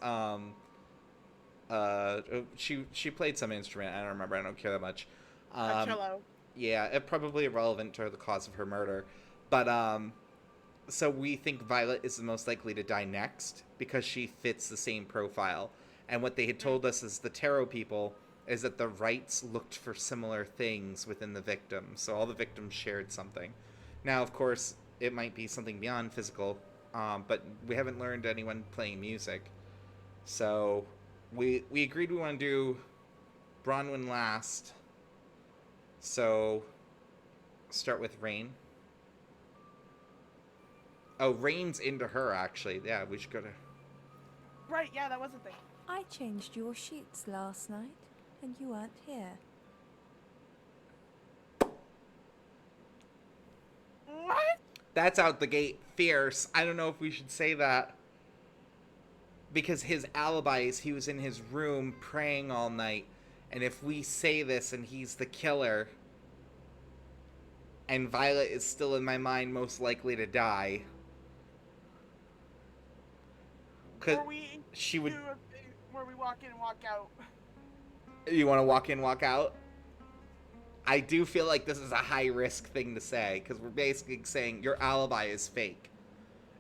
A: she played some instrument, I don't remember, I don't care that much.
B: A cello.
A: Yeah, it probably irrelevant to the cause of her murder. But, so we think Violet is the most likely to die next, because she fits the same profile. And what they had told us as the tarot people is that the rites looked for similar things within the victim. So all the victims shared something. Now, of course, it might be something beyond physical, but we haven't learned anyone playing music. So we agreed we want to do Bronwyn last. So start with Rain. Oh, Rain's into her, actually. Yeah, we should go to...
B: Right, yeah, that was a thing.
J: I changed your sheets last night, and you weren't here.
B: What?
A: That's out the gate fierce. I don't know if we should say that. Because his alibi is he was in his room praying all night. And if we say this and he's the killer, and Violet is still in my mind most likely to die, 'Cause
B: or we
A: she would.
B: do a thing where we walk in and walk out.
A: You want to walk in, walk out? I do feel like this is a high risk thing to say because we're basically saying your alibi is fake,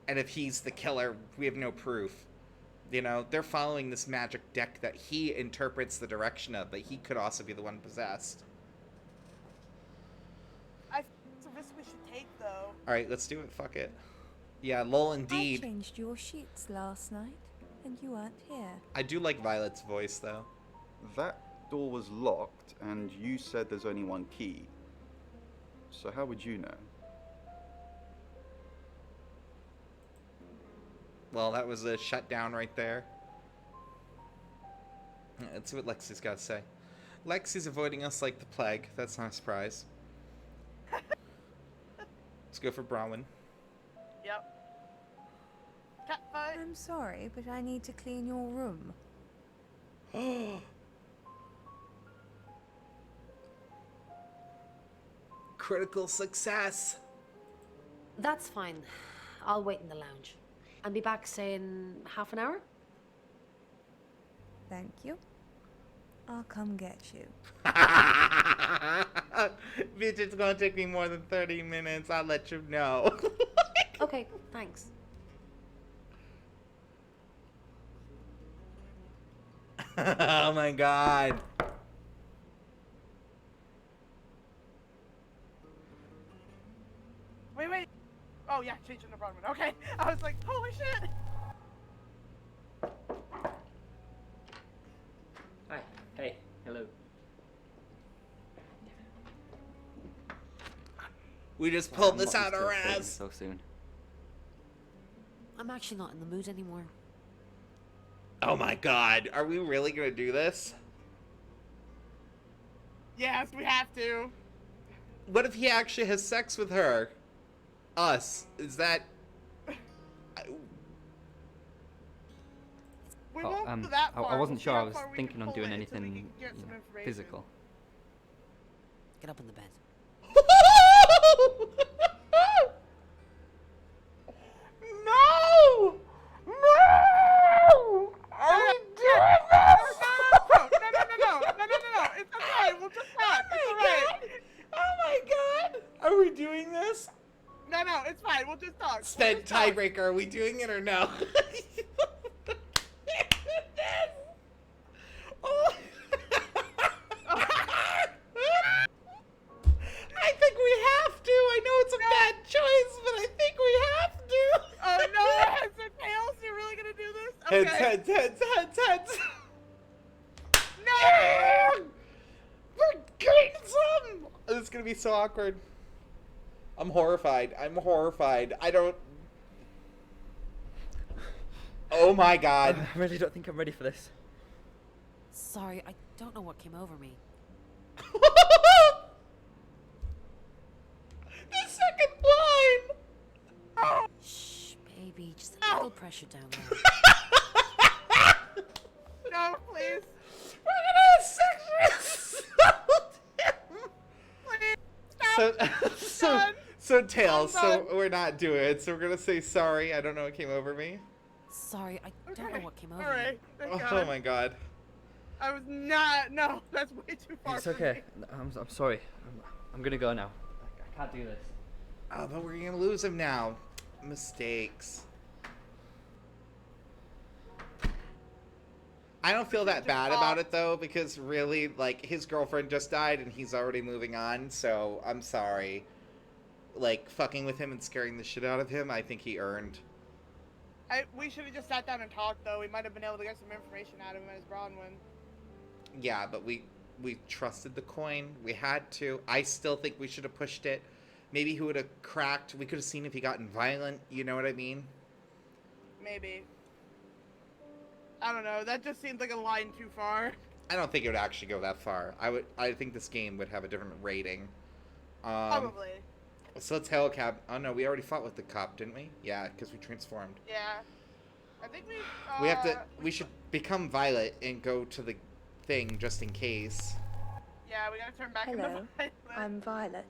A: and if he's the killer, we have no proof. You know, they're following this magic deck that he interprets the direction of, but he could also be the one possessed.
B: I think it's a risk we should take, though.
A: All right, let's do it. Fuck it. Yeah, lol,
J: I
A: indeed.
J: changed your sheets last night, and you weren't here.
A: I do like Violet's voice, though.
G: That door was locked, and you said there's only one key. So how would you know?
A: Well, that was a shutdown right there. Let's see what Lexi's got to say. Lexi's avoiding us like the plague. That's not a surprise. Let's go for Bronwyn.
B: Yep. Cat fight.
J: I'm sorry, but I need to clean your room.
A: Critical success.
H: That's fine. I'll wait in the lounge. And be back, say, in half an hour?
J: Thank you. I'll come get you.
A: Bitch, it's gonna take me more than 30 minutes. I'll let you know.
H: Okay, thanks.
A: Oh my god.
B: Wait. Oh, yeah, changing the Bronwyn. Okay. I was like, holy shit.
I: Hi. Hey. Hello.
A: We just
I: Sorry,
A: pulled
I: I'm
A: this
I: not
A: out
I: used to
A: our
I: recording
A: ass.
I: so soon.
H: I'm actually not in the mood anymore.
A: Oh my god. Are we really gonna do this?
B: Yes, we have to.
A: What if he actually has sex with her? Us. Is that...
B: We won't go that far.
I: I wasn't
B: We'll see
I: sure.
B: how
I: I was
B: far we
I: thinking
B: can
I: on
B: pull
I: doing
B: it so we
I: anything
B: can get some information.
I: physical.
H: Get up in the bed.
A: No! No! Are we doing this?
B: No. It's okay. We'll just talk. It's alright.
A: Oh my god! Are we doing this?
B: No, it's fine. We'll just talk.
A: Sped tiebreaker, are we doing it or no? Oh. I think we have to. I know it's a bad choice, but I think we have to.
B: Oh no, heads or tails? You're really gonna do this? Okay.
A: Heads.
B: No!
A: We're getting some! This is gonna be so awkward. I'm horrified. I don't... Oh my god.
I: I really don't think I'm ready for this.
H: Sorry, I don't know what came over me.
A: The second blind! Oh.
H: Shh, baby, just a little pressure down there.
B: No, please.
A: We're gonna assault him!
B: Please.
A: So Tails,
B: I'm
A: so
B: done.
A: we're not doing it. So we're gonna say sorry. I don't know what came over me.
H: Sorry, I don't know what came over
B: Alright,
H: me.
B: thank
A: Oh
B: God.
A: my god.
B: I was not. No, that's way too far.
I: It's
B: for
I: okay.
B: me.
I: I'm sorry. I'm gonna go now. I can't do this.
A: Oh, but we're gonna lose him now. Mistakes. I don't feel that bad about it though, because really, like, his girlfriend just died and he's already moving on, so I'm sorry. Like, fucking with him and scaring the shit out of him, I think he earned.
B: We should have just sat down and talked, though. We might have been able to get some information out of him as Bronwyn.
A: Yeah, but we trusted the coin. We had to. I still think we should have pushed it. Maybe he would have cracked. We could have seen if he gotten violent. You know what I mean?
B: Maybe. I don't know. That just seems like a line too far.
A: I don't think it would actually go that far. I think this game would have a different rating.
B: Probably.
A: So let's hail a cab. Oh no, we already fought with the cop, didn't we? Yeah, because we transformed.
B: Yeah. I think we.
A: We have to. We should become Violet and go to the thing just in case.
B: Yeah, we gotta turn back
E: Hello,
B: into Violet.
E: I'm Violet.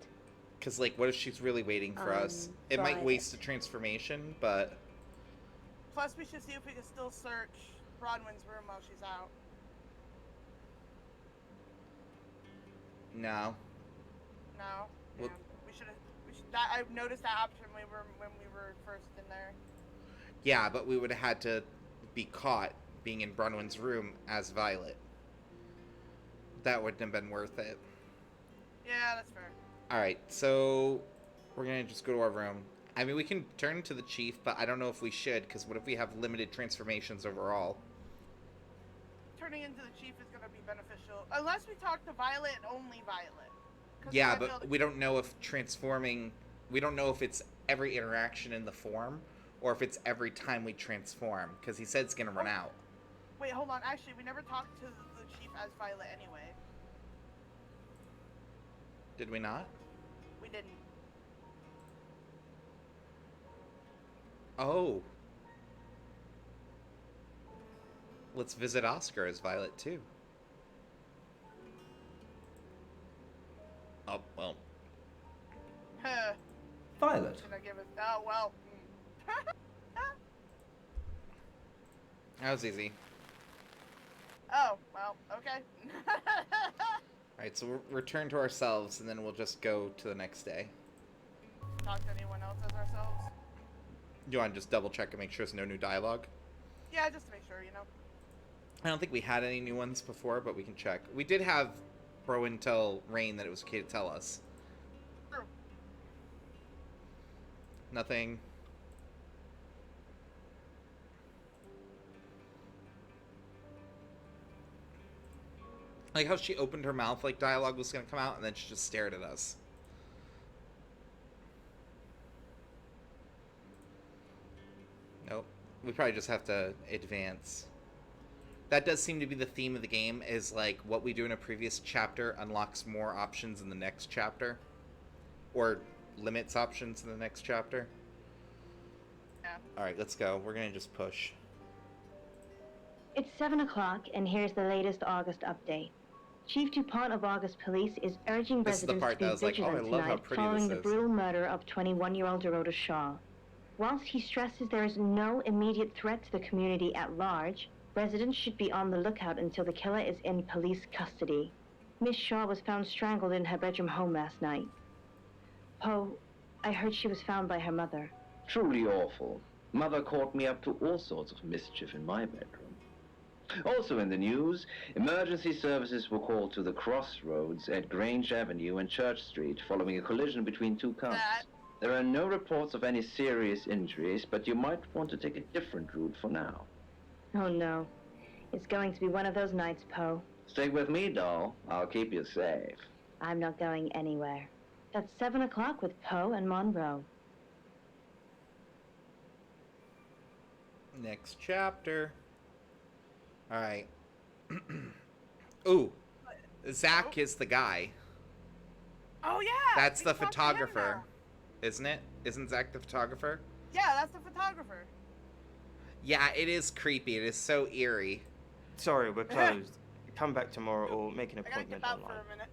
A: Because, like, what if she's really waiting for us? It might waste the transformation, but...
B: Plus, we should see if we can still search Bronwyn's room while she's out.
A: No.
B: No.
A: Well-
B: Damn. We should. That I noticed that option when we were first in there.
A: Yeah, but we would have had to be caught being in Bronwyn's room as Violet. That wouldn't have been worth it.
B: Yeah, that's fair.
A: Alright, so we're gonna just go to our room. I mean, we can turn to the chief, but I don't know if we should, because what if we have limited transformations overall?
B: Turning into the chief is going to be beneficial. Unless we talk to Violet and only Violet. 'Cause
A: Yeah,
B: I feel
A: but we don't know if transforming... We don't know if it's every interaction in the form, or if it's every time we transform, because he said it's gonna run out.
B: Wait, hold on. Actually, we never talked to the chief as Violet anyway.
A: Did we not?
B: We didn't.
A: Oh. Let's visit Oscar as Violet, too. Oh, well.
B: Huh.
C: Violet.
B: Should I give it? Oh, well.
A: That was easy.
B: Oh, well, okay.
A: Alright, so we'll return to ourselves, and then we'll just go to the next day.
B: Talk to anyone else as ourselves?
A: You want to just double check and make sure there's no new dialogue?
B: Yeah, just to make sure, you know.
A: I don't think we had any new ones before, but we can check. We did have Rowan tell Rain that it was okay to tell us.
B: True.
A: Nothing. Like how she opened her mouth like dialogue was going to come out, and then she just stared at us. Nope. We probably just have to advance. That does seem to be the theme of the game, is like what we do in a previous chapter unlocks more options in the next chapter. Or limits options in the next chapter.
B: Yeah.
A: Alright, let's go. We're going to just push.
K: It's 7 o'clock, and here's the latest August update. Chief DuPont of August Police is urging
A: This is the
K: residents
A: part
K: to
A: that I
K: be
A: was like, oh, I
K: vigilant
A: love how
K: tonight
A: pretty
K: following
A: this
K: the
A: is.
K: brutal murder of 21-year-old Dorota Shaw. Whilst he stresses there is no immediate threat to the community at large, residents should be on the lookout until the killer is in police custody. Miss Shaw was found strangled in her bedroom home last night. Poe, I heard she was found by her mother.
L: Truly awful. Mother caught me up to all sorts of mischief in my bedroom. Also in the news, emergency services were called to the crossroads at Grange Avenue and Church Street following a collision between two cars. There are no reports of any serious injuries, but you might want to take a different route for now.
K: Oh no. It's going to be one of those nights, Poe.
L: Stick with me, doll. I'll keep you safe.
K: I'm not going anywhere. That's 7 o'clock with Poe and Monroe.
A: Next chapter. Alright. Ooh. Zach is the guy.
B: Oh, yeah!
A: That's
B: we
A: the
B: can talk to him
A: photographer.
B: now.
A: Isn't it? Isn't Zach the photographer?
B: Yeah, that's the photographer.
A: Yeah, it is creepy. It is so eerie.
M: Sorry, we're closed. Come back tomorrow or make an
B: I gotta
M: appointment
B: get out
M: online.
B: for a minute.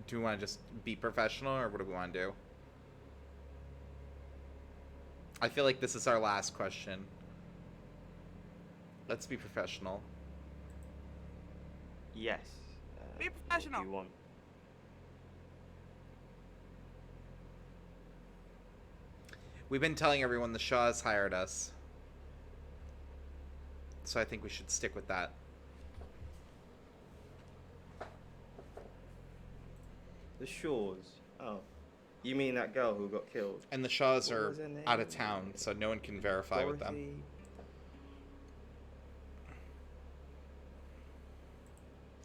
A: Do we want to just be professional, or what do we want to do? I feel like this is our last question. Let's be professional.
M: Yes.
B: Be
M: What
B: professional.
M: do you want?
A: We've been telling everyone the Shaws hired us. So I think we should stick with that.
M: The Shores. Oh. You mean that girl who got killed?
A: And the Shaws
M: What
A: are
M: was her name?
A: out of town, so no one can verify with them.
M: Dorothy?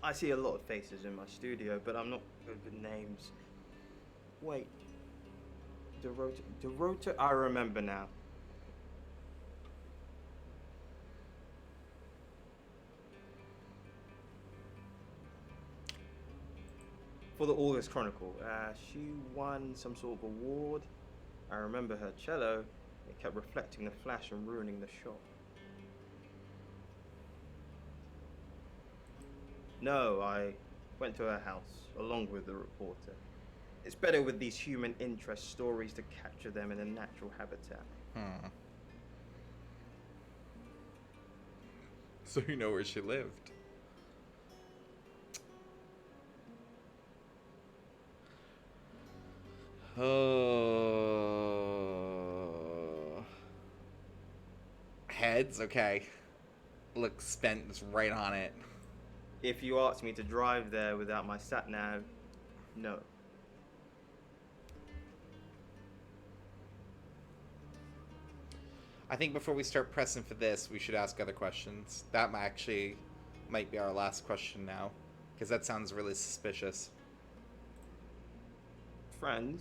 M: I see a lot of faces in my studio, but I'm not good with names. Wait. Dorota, I remember now. For the August Chronicle, she won some sort of award. I remember her cello. It kept reflecting the flash and ruining the shot. No, I Went to her house, along with the reporter. It's better with these human interest stories to capture them in a natural habitat.
A: So you know where she lived. Oh. Heads? Okay. Look, spent is right on it.
M: If you asked me to drive there without my sat-nav, no.
A: I think before we start pressing for this, we should ask other questions. That might be our last question now, because that sounds really suspicious.
M: Friends?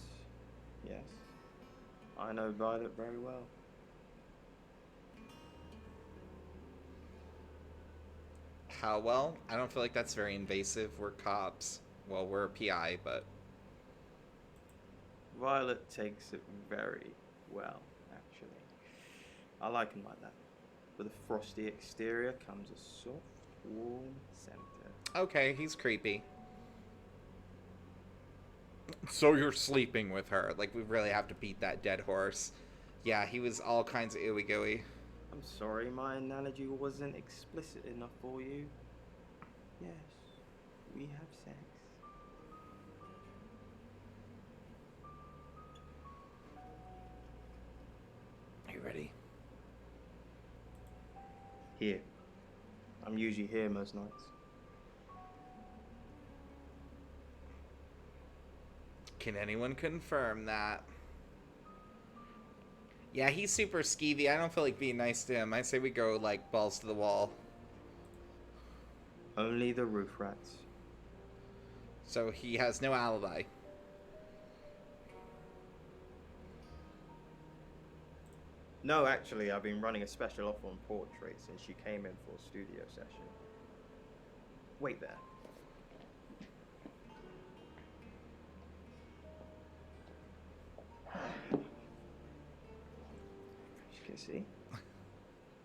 M: Yes. I know Violet very well.
A: How well? I don't feel like that's very invasive. We're cops. Well, we're a PI, but...
M: Violet takes it very well, actually. I like him like that. With a frosty exterior comes a soft, warm center.
A: Okay, he's creepy. So you're sleeping with her. Like, we really have to beat that dead horse. Yeah, he was all kinds of ooey-gooey.
M: I'm sorry, my analogy wasn't explicit enough for you. Yes, we have sex.
A: Are you ready?
M: Here. I'm usually here most nights.
A: Can anyone confirm that? Yeah, he's super skeevy. I don't feel like being nice to him. I say we go, like, balls to the wall.
M: Only the roof rats.
A: So he has no alibi.
M: No, actually, I've been running a special offer on portraits since she came in for a studio session. Wait there. As you can see.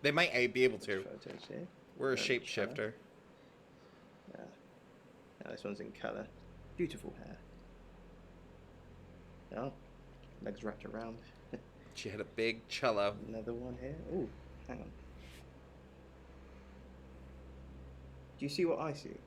A: They might be able to.
M: Photos here.
A: We're a shapeshifter.
M: Yeah. Now this one's in colour. Beautiful hair. Oh, legs wrapped around.
A: She had a big cello.
M: Another one here. Ooh, hang on. Do you see what I see?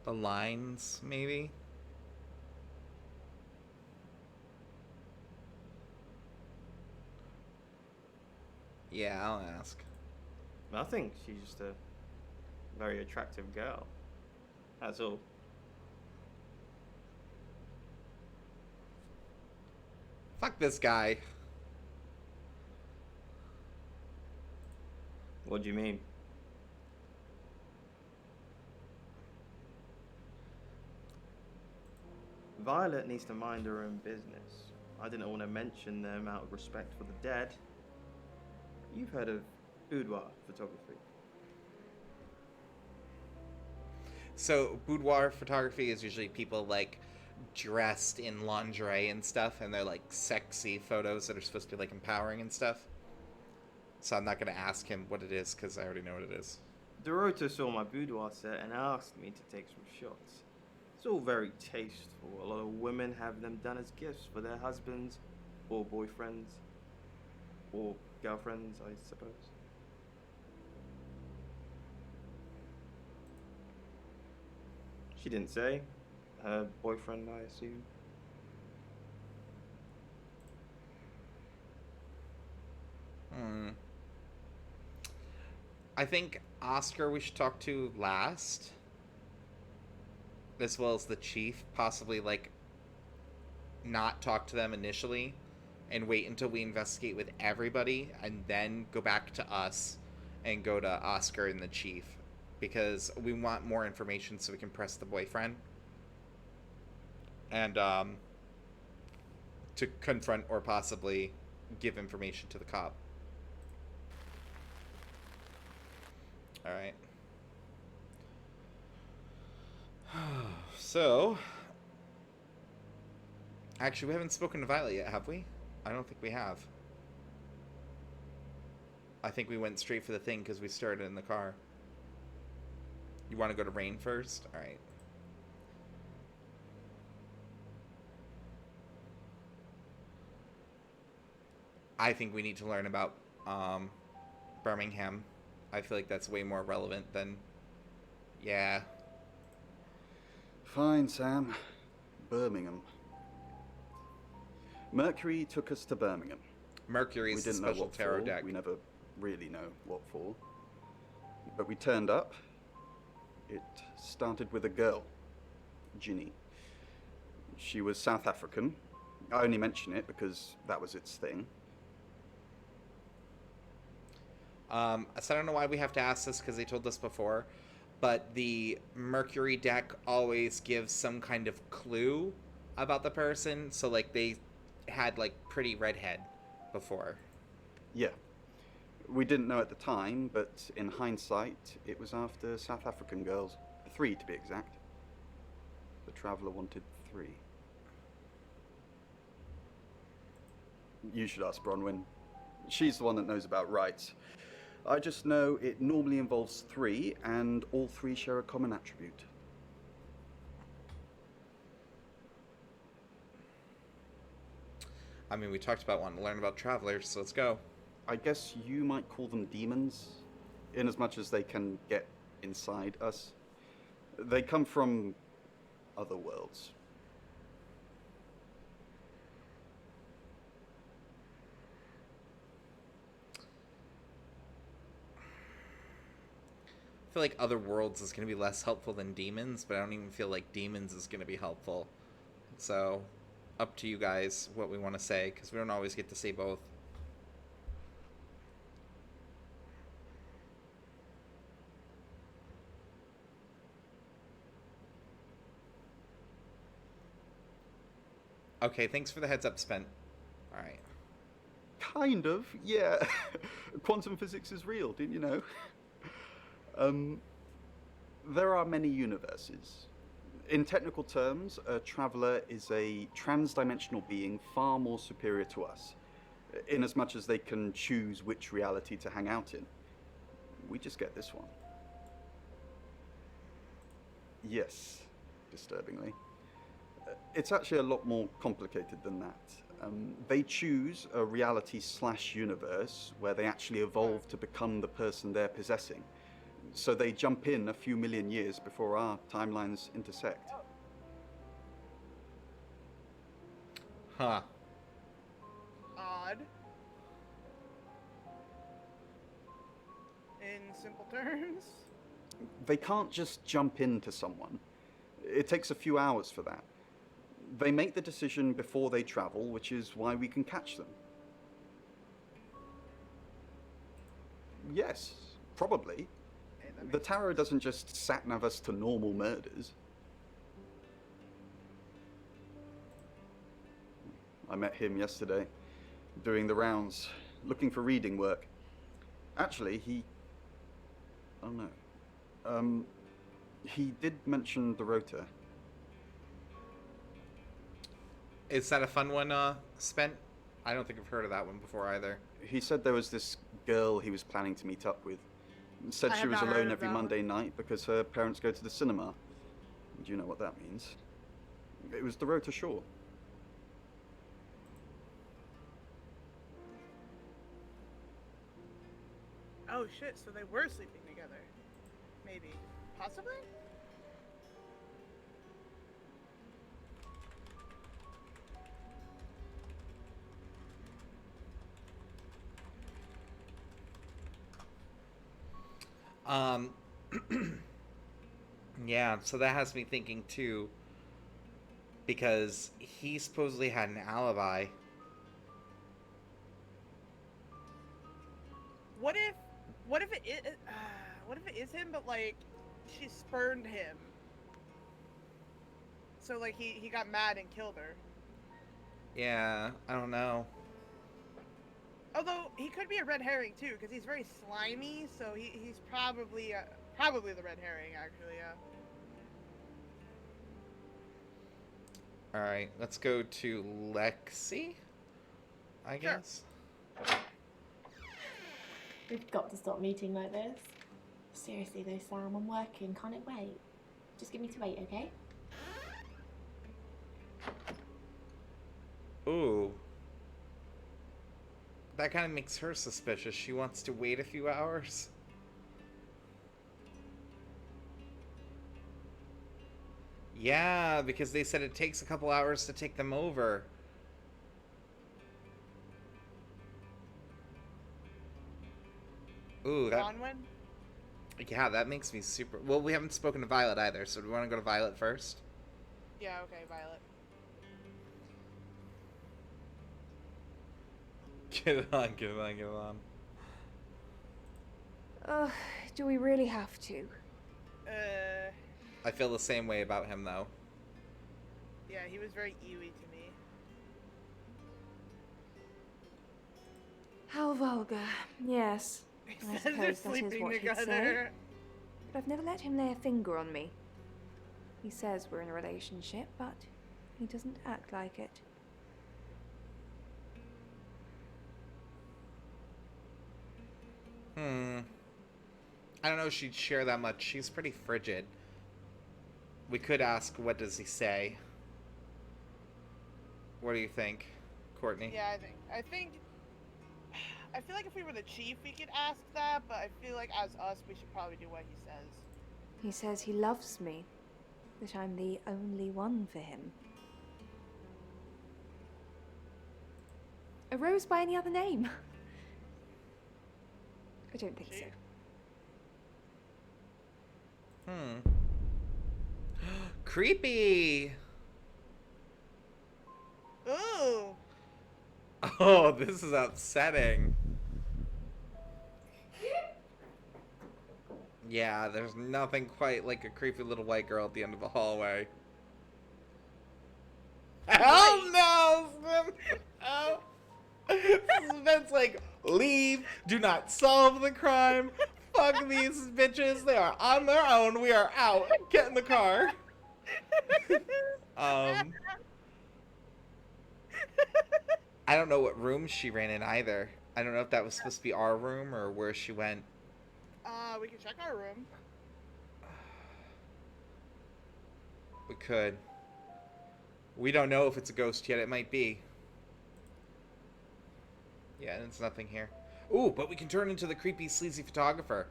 A: The lines, maybe? Yeah, I'll ask.
M: I think she's just a very attractive girl. That's all.
A: Fuck this guy.
M: What do you mean? Violet needs to mind her own business. I didn't want to mention them out of respect for the dead. You've heard of boudoir photography.
A: So, boudoir photography is usually people, like, dressed in lingerie and stuff, and they're, like, sexy photos that are supposed to be, like, empowering and stuff. So I'm not going to ask him what it is, because I already know what it is.
M: Dorota saw my boudoir set and asked me to take some shots. It's all very tasteful. A lot of women have them done as gifts for their husbands, or boyfriends, or girlfriends, I suppose. She didn't say. Her boyfriend, I assume.
A: I think Oscar we should talk to last. As well as the chief. Possibly, like, not talk to them initially. And wait until we investigate with everybody. And then go back to us. And go to Oscar and the chief. Because we want more information so we can press the boyfriend. And, to confront or possibly give information to the cop. Alright. So, actually, we haven't spoken to Violet yet, have we? I don't think we have. I think we went straight for the thing because we started in the car. You want to go to Rain first? All right. I think we need to learn about Birmingham. I feel like that's way more relevant than... Yeah.
G: Fine, Sam. Birmingham. Mercury took us to Birmingham.
A: Mercury is the special tarot
G: for.
A: deck.
G: We never really know what for. But we turned up. It started with a girl, Ginny. She was South African. I only mention it because that was its thing.
A: So I don't know why we have to ask this because they told us before, but the Mercury deck always gives some kind of clue about the person. So like they had like pretty redhead before.
G: Yeah. We didn't know at the time, but in hindsight, it was after South African girls. 3 to be exact. The Traveller wanted 3. You should ask Bronwyn. She's the one that knows about rights. I just know it normally involves 3, and all 3 share a common attribute.
A: I mean, we talked about wanting to learn about travelers, so let's go.
G: I guess you might call them demons, in as much as they can get inside us. They come from other worlds.
A: I feel like other worlds is going to be less helpful than demons, but I don't even feel like demons is going to be helpful. So, up to you guys what we want to say, because we don't always get to say both. Okay, thanks for the heads up, Spent. Alright.
G: Kind of, yeah. Quantum physics is real, didn't you know? There are many universes. In technical terms, a traveller is a trans-dimensional being far more superior to us, in as much as they can choose which reality to hang out in. We just get this one. Yes, disturbingly. It's actually a lot more complicated than that. They choose a reality/universe where they actually evolve to become the person they're possessing. So they jump in a few million years before our timelines intersect.
A: Huh.
B: Odd. In simple terms?
G: They can't just jump into someone. It takes a few hours for that. They make the decision before they travel, which is why we can catch them. Yes, probably. The tarot doesn't just sat-nav us to normal murders. I met him yesterday, doing the rounds, looking for reading work. Actually, oh no. He did mention the rota.
A: Is that a fun one, Spent? I don't think I've heard of that one before either.
G: He said there was this girl he was planning to meet up with. Said she was alone every Monday night because her parents go to the cinema. Do you know what that means? It was the road to shore.
B: Oh shit, so they were sleeping together. Maybe. Possibly?
A: Yeah, so that has me thinking too, because he supposedly had an alibi.
B: What if it is him, but like she spurned him? So like he got mad and killed her.
A: Yeah, I don't know.
B: Although he could be a red herring too, because he's very slimy. So he's probably the red herring actually. Yeah.
A: Alright, let's go to Lexi, I guess.
F: We've got to stop meeting like this. Seriously though, Sam, I'm working. Can't it wait? Just give me to 8, okay?
A: Ooh. That kind of makes her suspicious. She wants to wait a few hours. Yeah, because they said it takes a couple hours to take them over. Ooh, that...
B: Bronwyn?
A: Yeah, that makes me super... Well, we haven't spoken to Violet either, so do we want to go to Violet first?
B: Yeah, okay, Violet.
A: Get it on, get it on, get it on.
E: Do we really have to?
A: I feel the same way about him, though.
B: Yeah, he was very eerie to me.
E: How vulgar. Yes.
B: He
E: I
B: said they're
E: suppose that is
B: sleeping
E: what he'd say.
B: together.
E: But I've never let him lay a finger on me. He says we're in a relationship, but he doesn't act like it.
A: I don't know if she'd share that much. She's pretty frigid. We could ask, what does he say? What do you think, Courtney?
B: Yeah, I feel like if we were the chief, we could ask that, but I feel like as us, we should probably do what he says.
E: He says he loves me, that I'm the only one for him. A rose by any other name? I don't think so.
A: Creepy!
B: Ooh!
A: Oh, this is upsetting. Yeah, there's nothing quite like a creepy little white girl at the end of a hallway. Hell no! Oh. Sven's like, leave, do not solve the crime. Fuck these bitches, they are on their own, we are out. Get in the car. I don't know what room she ran in either. I don't know if that was supposed to be our room or where she went.
B: We can check our room.
A: We could. We don't know if it's a ghost yet. It might be. Yeah, and it's nothing here. Ooh, but we can turn into the creepy, sleazy photographer.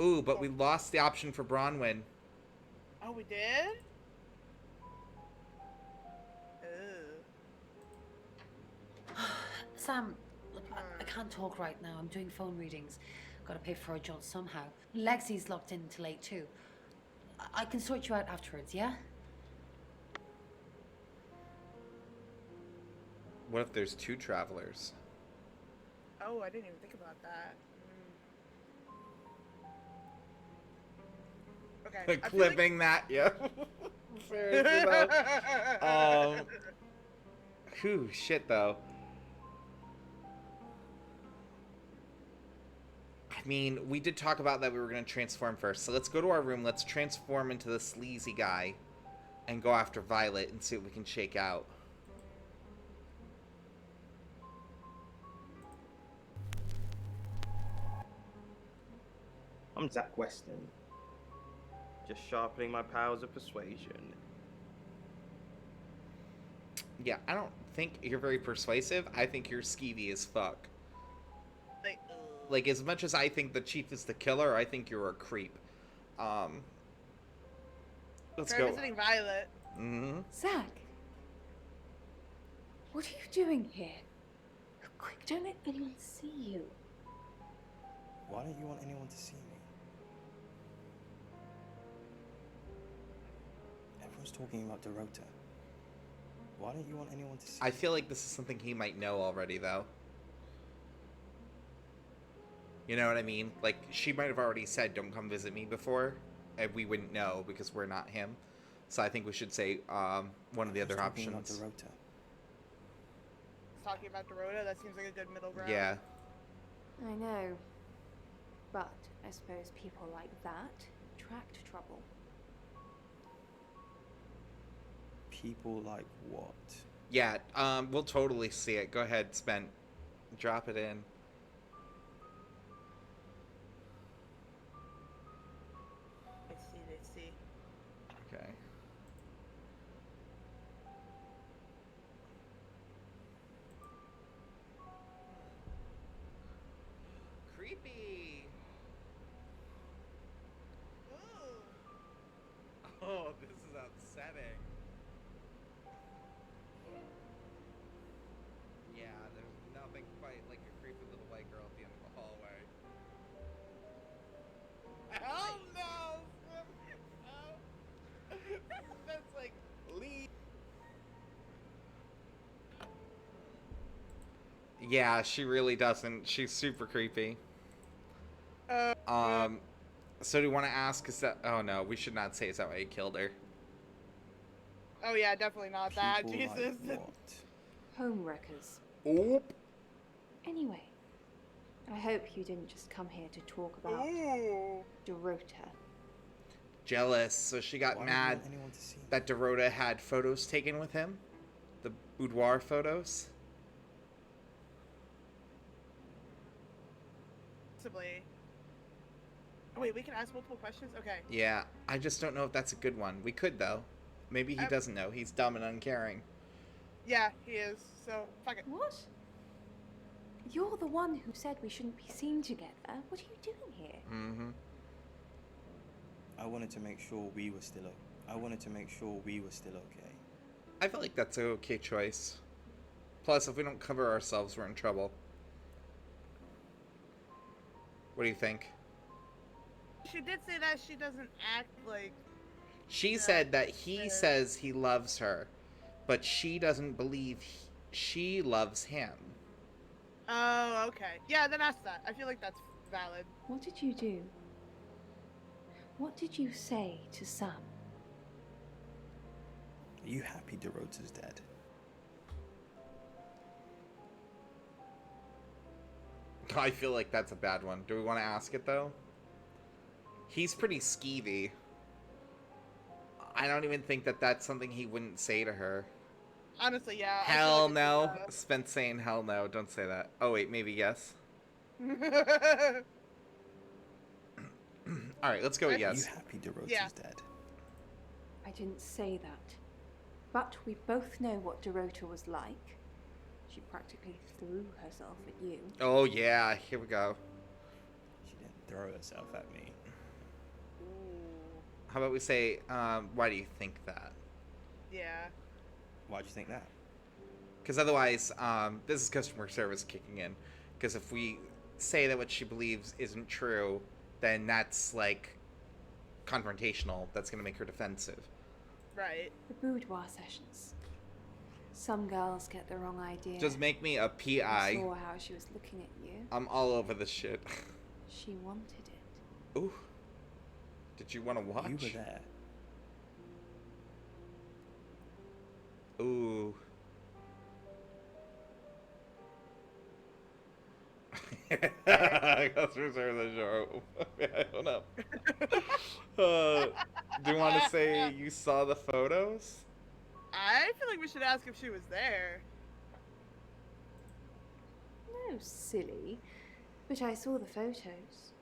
A: Ooh, but we lost the option for Bronwyn.
B: Oh, we did?
H: Sam, look, I can't talk right now. I'm doing phone readings. Gotta pay for a job somehow. Lexi's locked in till 8 too. I can sort you out afterwards, yeah?
A: What if there's two travelers?
B: Oh, I didn't even think about that. Okay.
A: Clipping that, yeah. Seriously though. Whew, shit though. I mean, we did talk about that we were going to transform first. So let's go to our room. Let's transform into the sleazy guy and go after Violet and see what we can shake out.
M: I'm Zach Weston. Just sharpening my powers of persuasion.
A: Yeah, I don't think you're very persuasive. I think you're skeevy as fuck. Like, as much as I think the chief is the killer, I think you're a creep. Let's go.
B: Visiting Violet.
E: Zach! What are you doing here? Quick, don't let anyone see you.
N: Why don't you want anyone to see me? Everyone's talking about Dorota. Why don't you want anyone to see
A: I feel like this is something he might know already, though. You know what I mean? Like, she might have already said, don't come visit me before, and we wouldn't know because we're not him. So I think we should say one of the other options.
B: Talking about Dorota, that seems like a good middle ground.
A: Yeah.
E: I know. But I suppose people like that attract trouble.
N: People like what?
A: Yeah, we'll totally see it. Go ahead, Spent. Drop it in.
B: I see.
A: Okay. Creepy. Oh, this is upsetting. Yeah, there's nothing quite like a creepy little white girl at the end of the hallway. Hell no! That's like, leave. Yeah, she really doesn't. She's super creepy. So do you want to ask, is that... Oh, no, we should not say is that why he killed her.
B: Oh yeah, definitely not that.
N: People
B: Jesus.
N: like what?
E: Homewreckers.
A: Oop.
E: Anyway, I hope you didn't just come here to talk about
B: Ooh.
E: Dorota.
A: Jealous, so she got
N: Why
A: mad
N: would you want anyone to see?
A: that Dorota had photos taken with him. The boudoir photos.
B: Possibly. Oh, wait, we can ask multiple questions? Okay.
A: Yeah, I just don't know if that's a good one. We could, though. Maybe he doesn't know. He's dumb and uncaring.
B: Yeah, he is. So, fuck it.
E: What? You're the one who said we shouldn't be seen together. What are you doing here?
A: Mm-hmm.
N: I wanted to make sure we were still okay.
A: I feel like that's an okay choice. Plus, if we don't cover ourselves, we're in trouble. What do you think?
B: She did say that she doesn't act like...
A: She said that he says he loves her, but she doesn't believe she loves him.
B: Oh, okay. Yeah, then ask that. I feel like that's valid.
E: What did you do? What did you say to Sam?
N: Are you happy Dorota's dead?
A: I feel like that's a bad one. Do we want to ask it, though? He's pretty skeevy. I don't even think that that's something he wouldn't say to her.
B: Honestly, yeah.
A: Hell no. Spence saying hell no. Don't say that. Oh, wait, maybe yes. Alright, let's go with yes.
N: Are you happy Dorota's dead?
E: I didn't say that. But we both know what Dorota was like. She practically threw herself at you.
A: Oh, yeah. Here we go.
N: She didn't throw herself at me.
A: How about we say, why do you think that?
B: Yeah.
N: Why'd you think that?
A: Because otherwise, this is customer service kicking in. Because if we say that what she believes isn't true, then that's, like, confrontational. That's going to make her defensive.
B: Right.
E: The boudoir sessions. Some girls get the wrong idea.
A: Just make me a
E: I
A: PI.
E: saw how she was looking at you.
A: I'm all over this shit.
E: She wanted it.
A: Ooh. Did you want to watch?
N: You were there.
A: Ooh. Customer service show. I don't know. Do you want to say you saw the photos?
B: I feel like we should ask if she was there.
E: No, silly. But I saw the photos.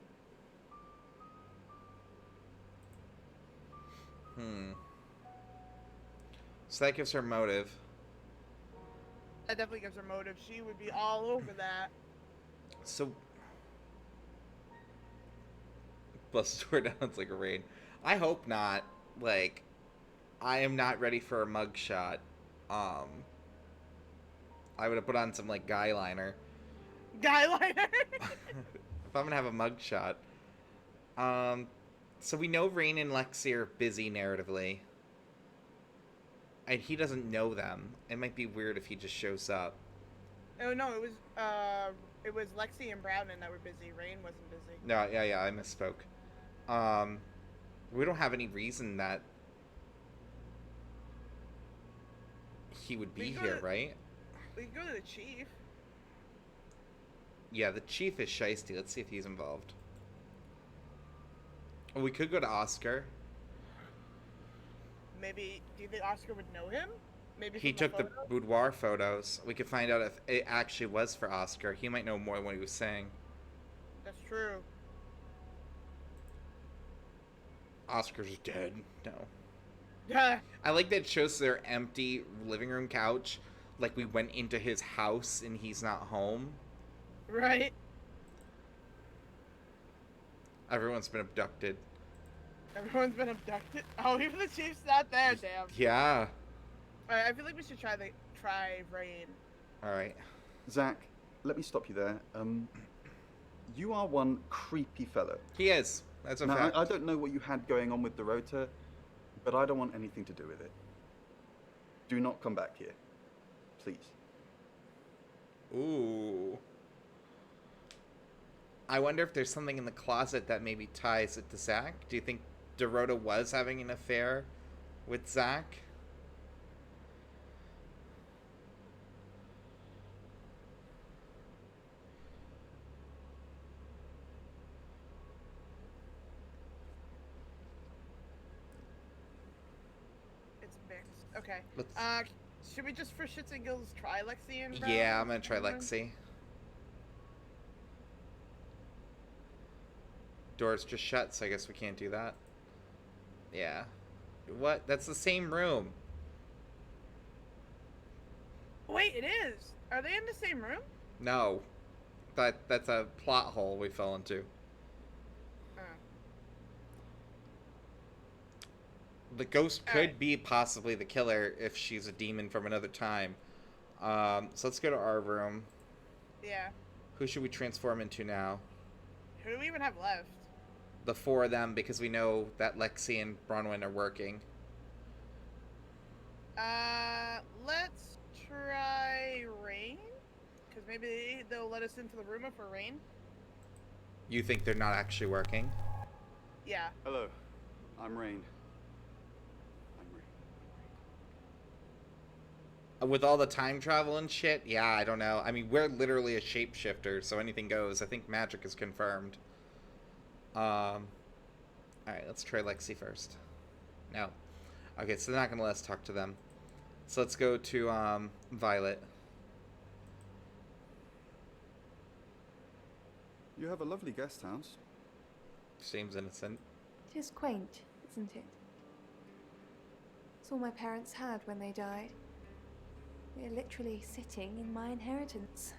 A: So that gives her motive.
B: That definitely gives her motive. She would be all over that.
A: So... Bust the door down, it's like a rain. I hope not. Like, I am not ready for a mugshot. I would have put on some, like, guy liner.
B: Guy liner?
A: If I'm gonna have a mugshot. So we know Rain and Lexi are busy narratively. And he doesn't know them. It might be weird if he just shows up.
B: Oh no, it was Lexi and Brownon that were busy. Rain wasn't busy.
A: No, yeah, I misspoke. We don't have any reason that he would be here, right?
B: We can go to the chief.
A: Yeah, the chief is shiesty. Let's see if he's involved. Oh, we could go to Oscar.
B: Maybe, do you think Oscar would know him? Maybe
A: He
B: from
A: took the
B: photo?
A: boudoir photos. We could find out if it actually was for Oscar. He might know more than what he was saying.
B: That's true.
A: Oscar's dead. No.
B: Yeah.
A: I like that it shows their empty living room couch. Like we went into his house and he's not home.
B: Right.
A: Everyone's been abducted.
B: Everyone's been abducted. Oh, even the chief's not there. Damn.
A: Yeah.
B: Alright, I feel like we should try Rain.
A: Alright.
G: Zach, let me stop you there. You are one creepy fellow.
A: He is. That's a
G: now,
A: fact.
G: I don't know what you had going on with the rotor, but I don't want anything to do with it. Do not come back here. Please.
A: Ooh. I wonder if there's something in the closet that maybe ties it to Zach. Do you think Dorota was having an affair with Zach?
B: It's mixed. Okay.
A: Let's-
B: Should we just for shits and giggles try Lexi and
A: Yeah, I'm gonna try Lexi. Door's just shut, so I guess we can't do that. Yeah. What? That's the same room.
B: Wait, it is. Are they in the same room?
A: No. That's a plot hole we fell into.
B: Oh.
A: The ghost could be possibly the killer if she's a demon from another time. So let's go to our room.
B: Yeah.
A: Who should we transform into now?
B: Who do we even have left?
A: The four of them, because we know that Lexi and Bronwyn are working.
B: Let's try Rain. Because maybe they'll let us into the room for Rain.
A: You think they're not actually working?
B: Yeah.
G: Hello, I'm Rain.
A: With all the time travel and shit, yeah, I don't know. I mean, we're literally a shapeshifter, so anything goes. I think magic is confirmed. Alright, let's try Lexi first. No. Okay, so they're not gonna let us talk to them. So let's go to, Violet.
G: You have a lovely guest house.
A: Seems innocent.
E: It is quaint, isn't it? It's all my parents had when they died. We're literally sitting in my inheritance.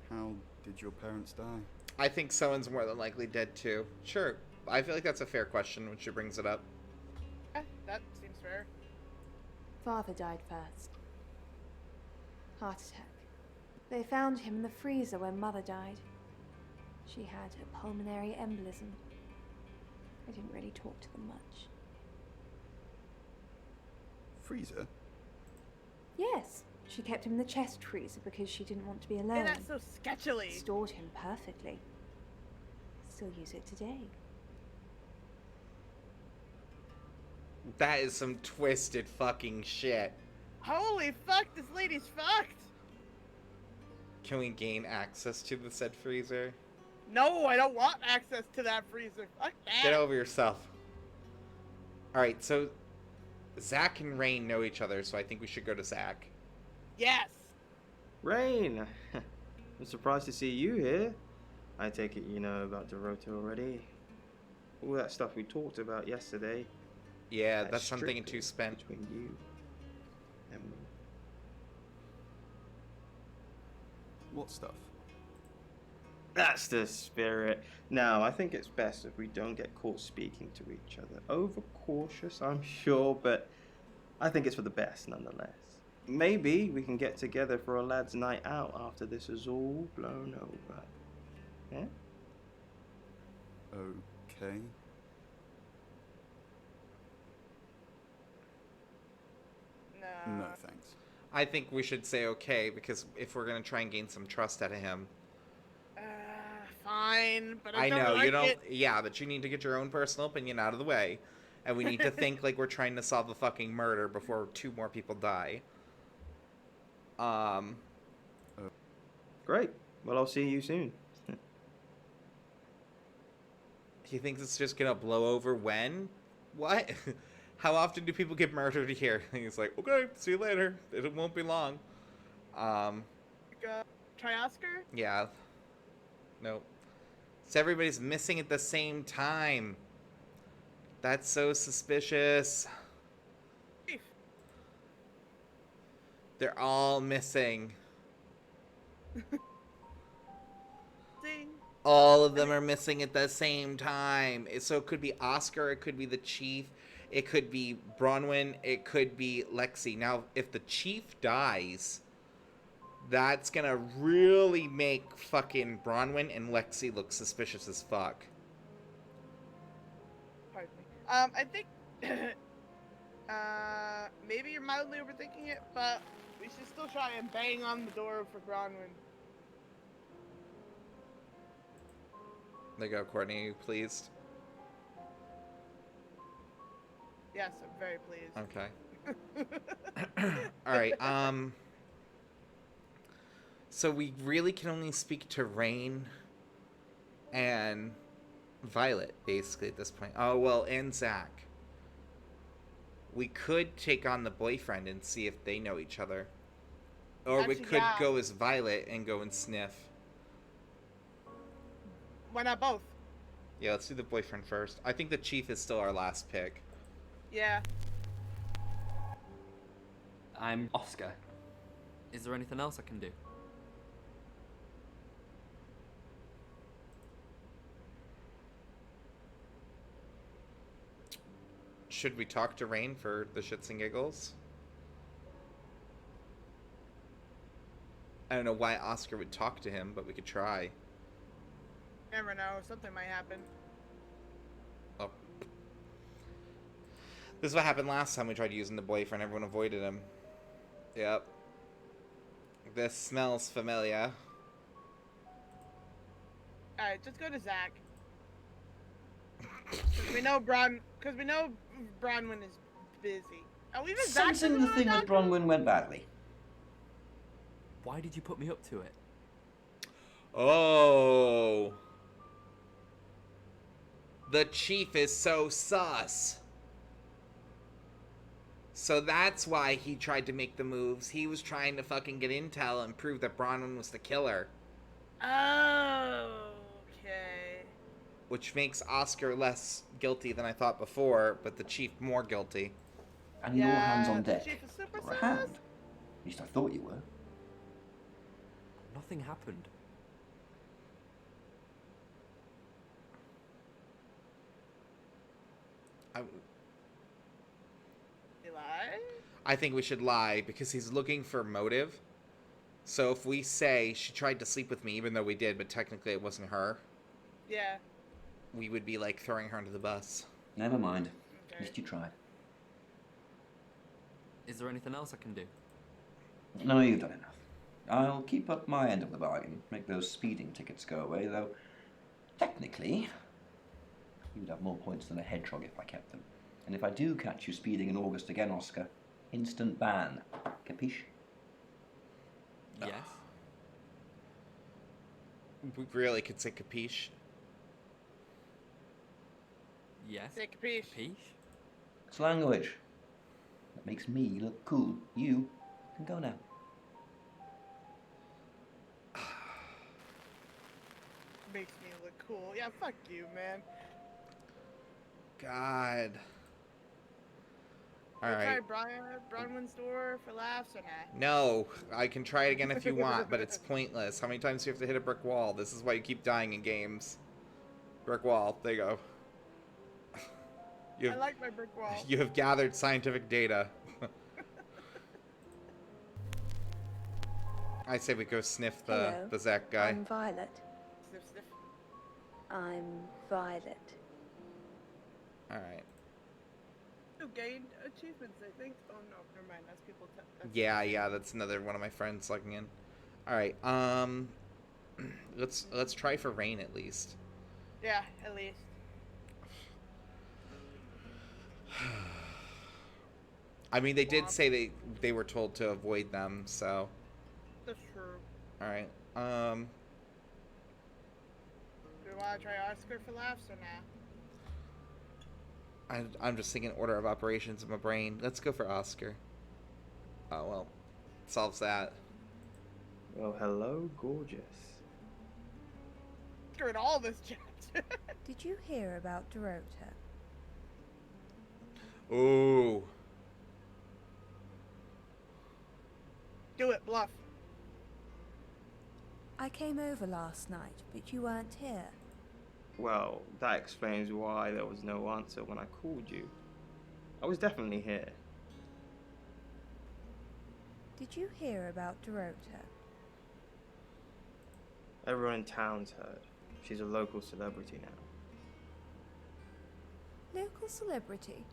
G: How did your parents die?
A: I think someone's more than likely dead too. Sure. I feel like that's a fair question when she brings it up.
B: That seems fair.
E: Father died first. Heart attack. They found him in the freezer when Mother died. She had a pulmonary embolism. I didn't really talk to them much.
G: Freezer?
E: Yes, she kept him in the chest freezer because she didn't want to be alone.
B: Hey, that's so sketchily.
E: Stored him perfectly. Still use it today.
A: That is some twisted fucking shit.
B: Holy fuck, this lady's fucked.
A: Can we gain access to the said freezer?
B: No, I don't want access to that freezer. Fuck that.
A: Get over yourself. Alright, so Zach and Rain know each other, so I think we should go to Zach.
B: Yes.
M: Rain! I'm surprised to see you here. I take it you know about Dorota already. All that stuff we talked about yesterday.
A: Yeah, that's something to spend
M: between you and me.
G: What stuff?
M: That's the spirit. Now, I think it's best if we don't get caught speaking to each other. Overcautious, I'm sure, but I think it's for the best nonetheless. Maybe we can get together for a lad's night out after this is all blown over. Yeah?
G: Okay. No, thanks.
A: I think we should say okay, because if we're gonna try and gain some trust out of him.
B: Fine, but
A: I
B: don't
A: know,
B: like
A: you don't.
B: it.
A: Yeah, but you need to get your own personal opinion out of the way. And we need to think like we're trying to solve a fucking murder before 2 more people die.
M: Great. Well, I'll see you soon.
A: Do you think it's just gonna blow over when What? How often do people get murdered here? He's like, okay, see you later. It won't be long.
B: Try Oscar?
A: Yeah. Nope. So everybody's missing at the same time. That's so suspicious. They're all missing.
B: Ding.
A: All of them are missing at the same time. So it could be Oscar, it could be the Chief, it could be Bronwyn, it could be Lexi. Now, if the Chief dies, that's gonna really make fucking Bronwyn and Lexi look suspicious as fuck.
B: Pardon me. I think maybe you're mildly overthinking it, but we should still try and bang on the door for Bronwyn.
A: There you go, Courtney. Are you pleased?
B: Yes, I'm very pleased.
A: Okay. Alright, so we really can only speak to Rain and Violet, basically, at this point. Oh, well, and Zach. We could take on the boyfriend and see if they know each other. Or we
B: Actually,
A: could
B: yeah.
A: go as Violet and go and sniff.
B: Why not both?
A: Yeah, let's do the boyfriend first. I think the Chief is still our last pick.
B: Yeah.
I: I'm Oscar.
D: Is there anything else I can do?
A: Should we talk to Rain for the shits and giggles? I don't know why Oscar would talk to him, but we could try.
B: Never know. Something might happen.
A: Oh. This is what happened last time we tried using the boyfriend. Everyone avoided him. Yep. This smells familiar.
B: Alright, just go to Zach. Because we know Bronwyn is busy. Oh, even Zach
C: Sensing
B: doesn't
C: the
B: wanna
C: thing
B: talk
C: with
B: to him?
C: Bronwyn went badly.
D: Why did you put me up to it?
A: Oh. The Chief is so sus. So that's why he tried to make the moves. He was trying to fucking get intel and prove that Bronwyn was the killer.
B: Oh, okay.
A: Which makes Oscar less guilty than I thought before, but the Chief more guilty.
C: And you're all hands on
B: the
C: deck.
B: Chief is super
C: Or a
B: sus.
C: hand. At least I thought you were.
D: Nothing happened.
B: You lie?
A: I think we should lie because he's looking for motive. So if we say she tried to sleep with me, even though we did, but technically it wasn't her,
B: Yeah.
A: we would be like throwing her under the bus.
C: Never mind.
B: Okay.
C: At least you tried.
D: Is there anything else I can do?
C: No, you've done enough. I'll keep up my end of the bargain, make those speeding tickets go away, though technically you'd have more points than a hedgehog if I kept them. And if I do catch you speeding in August again, Oscar, instant ban. Capiche?
D: Yes.
A: We really could say capiche.
D: Yes.
B: Say capiche.
D: Capiche?
C: It's language. That makes me look cool. You can go now.
B: Makes me look cool. Yeah, fuck you, man.
A: God. All
B: Wanna
A: right.
B: try Bronwyn's door for laughs or not?
A: No, I can try it again if you want, but it's pointless. How many times do you have to hit a brick wall? This is why you keep dying in games. Brick wall. There you go.
B: I like my brick wall.
A: You have gathered scientific data. I say we go sniff the
E: Hello,
A: Zach guy.
E: I'm Violet.
B: Sniff, sniff.
E: I'm Violet.
A: Alright.
B: You gained achievements, I think. Oh no, never mind. That's people. That's
A: Yeah, that's another one of my friends logging in. Alright, let's try for rain at least.
B: Yeah, at least.
A: I mean, they did say they were told to avoid them, so.
B: That's true.
A: Alright,
B: Do we want to try Oscar for laughs or not?
A: I'm just thinking order of operations in my brain. Let's go for Oscar. Oh, well. Solves that.
M: Well, hello, gorgeous.
B: Screwed all this chat.
J: Did you hear about Dorota?
A: Ooh.
B: Do it, bluff.
J: I came over last night, but you weren't here.
M: Well, that explains why there was no answer when I called you. I was definitely here.
J: Did you hear about Dorota?
M: Everyone in town's heard. She's a local celebrity now.
J: Local celebrity?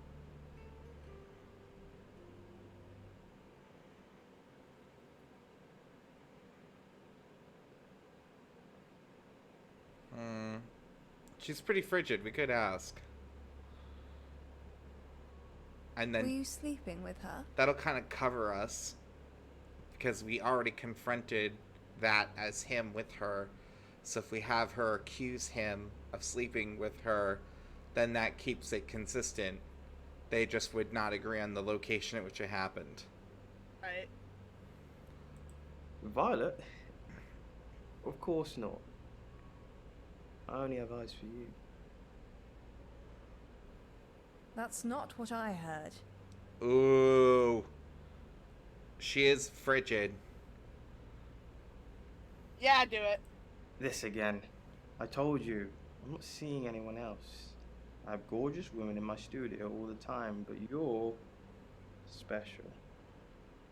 A: She's pretty frigid. We could ask. And
J: Were
A: then
J: you sleeping with her?
A: that'll kind of cover us. Because we already confronted that as him with her. So if we have her accuse him of sleeping with her, then that keeps it consistent. They just would not agree on the location at which it happened.
B: Right.
M: Violet? Of course not. I only have eyes for you.
J: That's not what I heard.
A: Ooh. She is frigid.
B: Yeah, do it.
M: This again. I told you, I'm not seeing anyone else. I have gorgeous women in my studio all the time, but you're special.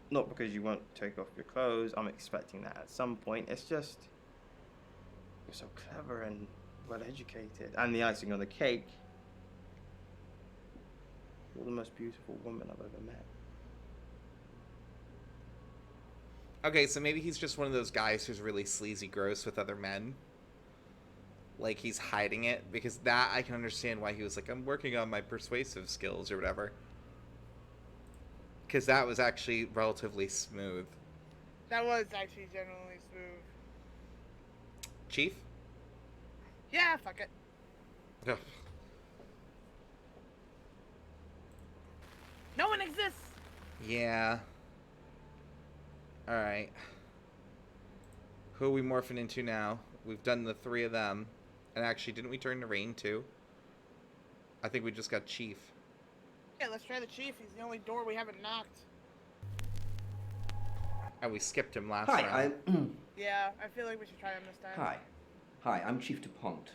M: Not because you won't take off your clothes, I'm expecting that at some point. It's just, you're so clever and well educated. And the icing on the cake, you're the most beautiful woman I've ever met.
A: Okay, so maybe he's just one of those guys who's really sleazy gross with other men. Like, he's hiding it, because that, I can understand why he was like, I'm working on my persuasive skills or whatever. Because that was actually relatively smooth.
B: That was actually genuinely smooth.
A: Chief?
B: Yeah, fuck it.
A: Ugh.
B: No one exists.
A: Yeah. Alright. Who are we morphing into now? We've done the 3 of them. And actually, didn't we turn to Rain too? I think we just got Chief.
B: Yeah, let's try the chief. He's the only door we haven't knocked.
A: And we skipped him last
C: Hi,
A: round.
B: Yeah, I feel like we should try him this time.
C: Hi, I'm Chief DuPont.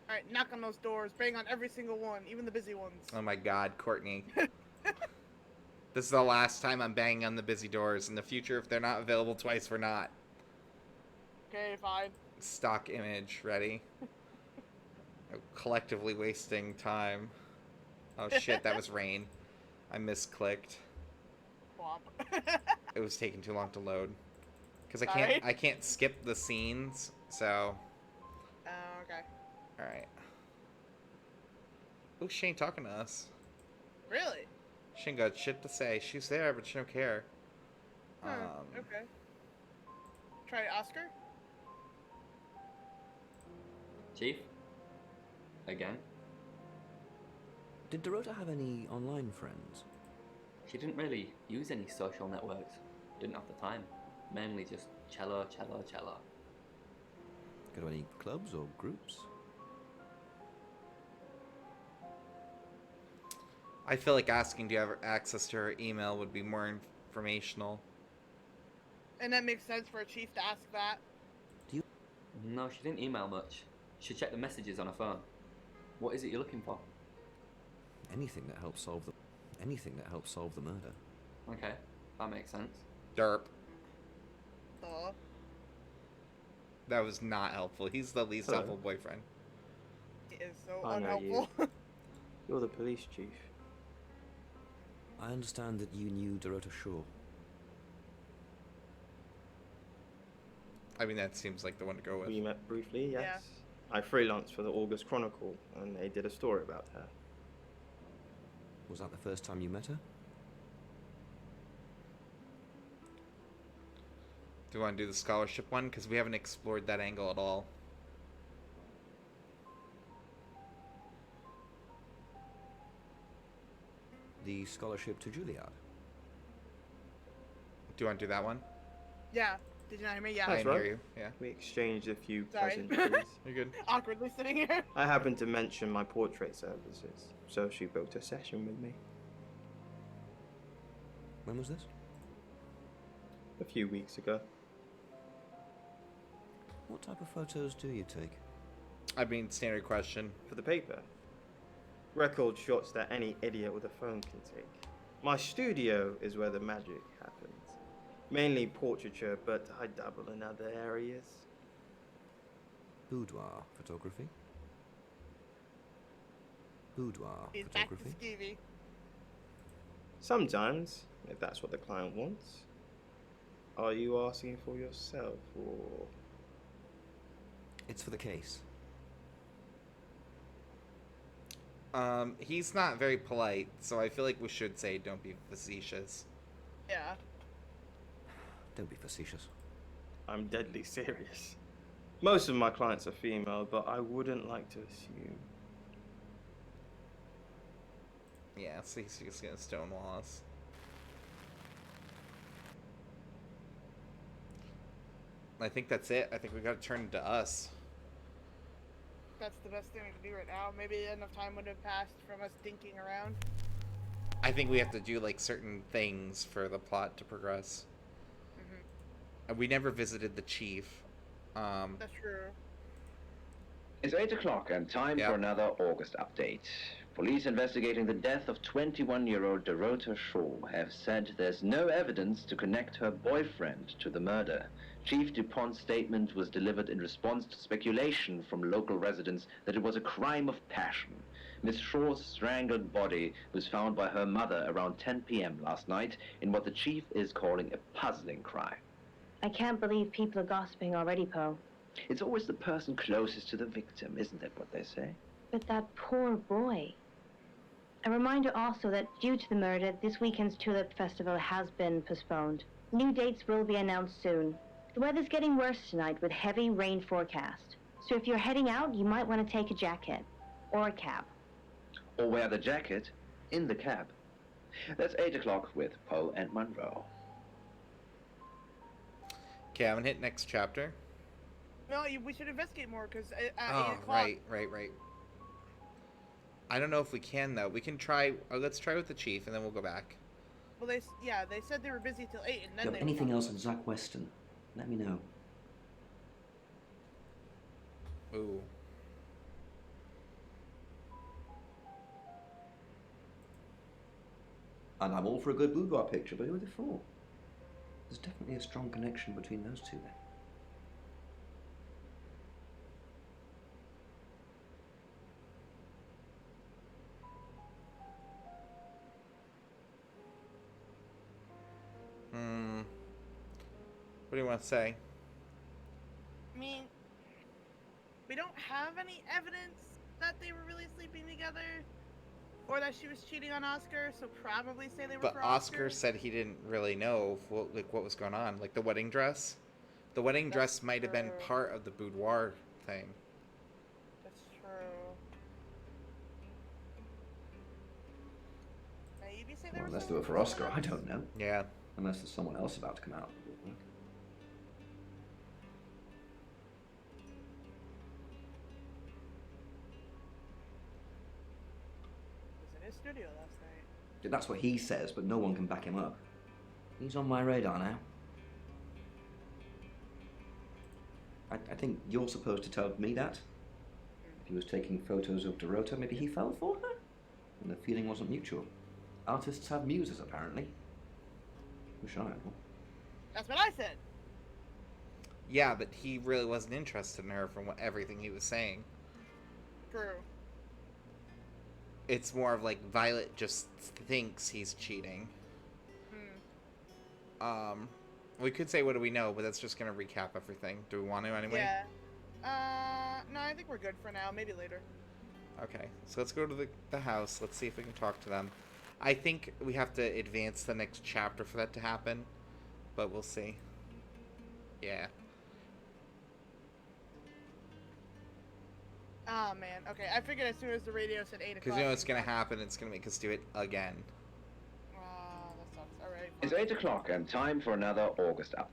B: Alright, knock on those doors. Bang on every single one, even the busy ones.
A: Oh my god, Courtney. This is the last time I'm banging on the busy doors. In the future, if they're not available twice, we're not.
B: Okay, fine.
A: Stock image, ready? Collectively wasting time. Oh shit, that was Rain. I misclicked.
B: Womp.
A: It was taking too long to load. Because
B: Sorry?
A: I can't skip the scenes, so...
B: Oh, okay.
A: Alright. Oh, she ain't talking to us.
B: Really?
A: She ain't got shit to say. She's there, but she don't care.
B: Okay. Try Oscar?
I: Chief? Again?
N: Did Dorota have any online friends?
I: She didn't really use any social networks. Didn't have the time. Mainly just cello.
N: Go to any clubs or groups?
A: I feel like asking do you have access to her email would be more informational.
B: And that makes sense for a chief to ask that.
I: No, she didn't email much. She checked the messages on her phone. What is it you're looking for?
N: Anything that helps solve the murder.
I: Okay, that makes sense.
A: Derp.
B: Duh.
A: That was not helpful. He's the least
M: Hello.
A: helpful boyfriend.
B: He is so
M: I know
B: unhelpful.
M: You're the police chief.
N: I understand that you knew Dorota Shaw.
A: I mean, that seems like the one to go with.
M: We met briefly, yes.
B: Yeah.
M: I freelanced for the August Chronicle, and they did a story about her.
N: Was that the first time you met her?
A: Do you want to do the scholarship one? Because we haven't explored that angle at all.
O: The scholarship to Juilliard.
A: Do you want to do that one?
B: Yeah. Did you not hear me? Yeah.
A: I didn't hear you. Yeah.
M: We exchanged a few
B: Sorry.
M: pleasantries.
A: You're good.
B: Awkwardly sitting here.
M: I happened to mention my portrait services, so she booked a session with me.
O: When was this?
M: A few weeks ago.
O: What type of photos do you take?
A: I mean, standard question.
M: For the paper. Record shots that any idiot with a phone can take. My studio is where the magic happens. Mainly portraiture, but I dabble in other areas.
O: Boudoir photography? Boudoir
B: He's back to
O: photography?
B: skeevy.
M: Sometimes, if that's what the client wants. Are you asking for yourself, or...?
O: It's for the case.
A: He's not very polite, so I feel like we should say don't be facetious.
B: Yeah.
O: Don't be facetious.
M: I'm deadly serious. Most of my clients are female, but I wouldn't like to assume.
A: Yeah, so he's just gonna stonewall us. I think that's it. I think we gotta turn to us.
B: That's the best thing we can do right now. Maybe enough time would have passed from us dinking around.
A: I think we have to do like certain things for the plot to progress. And we never visited the chief.
B: That's true.
L: It's 8 o'clock and time for another August update. Police investigating the death of 21-year-old Dorota Shaw have said there's no evidence to connect her boyfriend to the murder. Chief DuPont's statement was delivered in response to speculation from local residents that it was a crime of passion. Miss Shaw's strangled body was found by her mother around 10 p.m. last night in what the chief is calling a puzzling crime.
K: I can't believe people are gossiping already, Poe.
L: It's always the person closest to the victim, isn't that what they say?
K: But that poor boy. A reminder also that due to the murder, this weekend's Tulip Festival has been postponed. New dates will be announced soon. The weather's getting worse tonight with heavy rain forecast. So if you're heading out, you might want to take a jacket. Or a cab.
L: Or wear the jacket in the cab. That's 8 o'clock with Poe and Monroe.
A: Okay, I'm gonna hit next chapter.
B: No, we should investigate more because at 8
A: Oh,
B: o'clock.
A: right. I don't know if we can though. We can try. Let's try with the chief, and then we'll go back.
B: Well, they said they were busy till 8, and then
C: If you
B: they
C: have anything
B: were
C: else on Zach Weston, let me know.
A: Ooh.
C: And I'm all for a good boudoir picture, but who are they for? There's definitely a strong connection between those two there.
A: What do you want to say?
B: I mean, we don't have any evidence that they were really sleeping together, or that she was cheating on Oscar. So probably say they were.
A: But
B: for
A: Oscar said he didn't really know what was going on, like the wedding dress. The wedding dress might have been part of the boudoir thing.
B: That's true. Maybe say they
C: Well,
B: were.
C: let's do it for Oscar, I don't know.
A: Yeah.
C: Unless there's someone else about to come out.
B: Was in his studio last night.
C: That's what he says, but no one can back him up. He's on my radar now. I think you're supposed to tell me that. If he was taking photos of Dorota, maybe he fell for her? And the feeling wasn't mutual. Artists have muses, apparently. Wish I had one.
B: That's what I said.
A: Yeah, but he really wasn't interested in her from everything he was saying.
B: True.
A: It's more of like Violet just thinks he's cheating. We could say what do we know, but that's just gonna recap everything. Do we want to anyway?
B: Yeah. No, I think we're good for now. Maybe later.
A: Okay, so let's go to the house. Let's see if we can talk to them. I think we have to advance the next chapter for that to happen, but we'll see. Yeah.
B: Oh man. Okay, I figured as soon as the radio said 8 o'clock.
A: Because you know what's going to happen? It's going to make us do it again.
B: That sucks. All right.
L: It's 8 o'clock and time for another August update.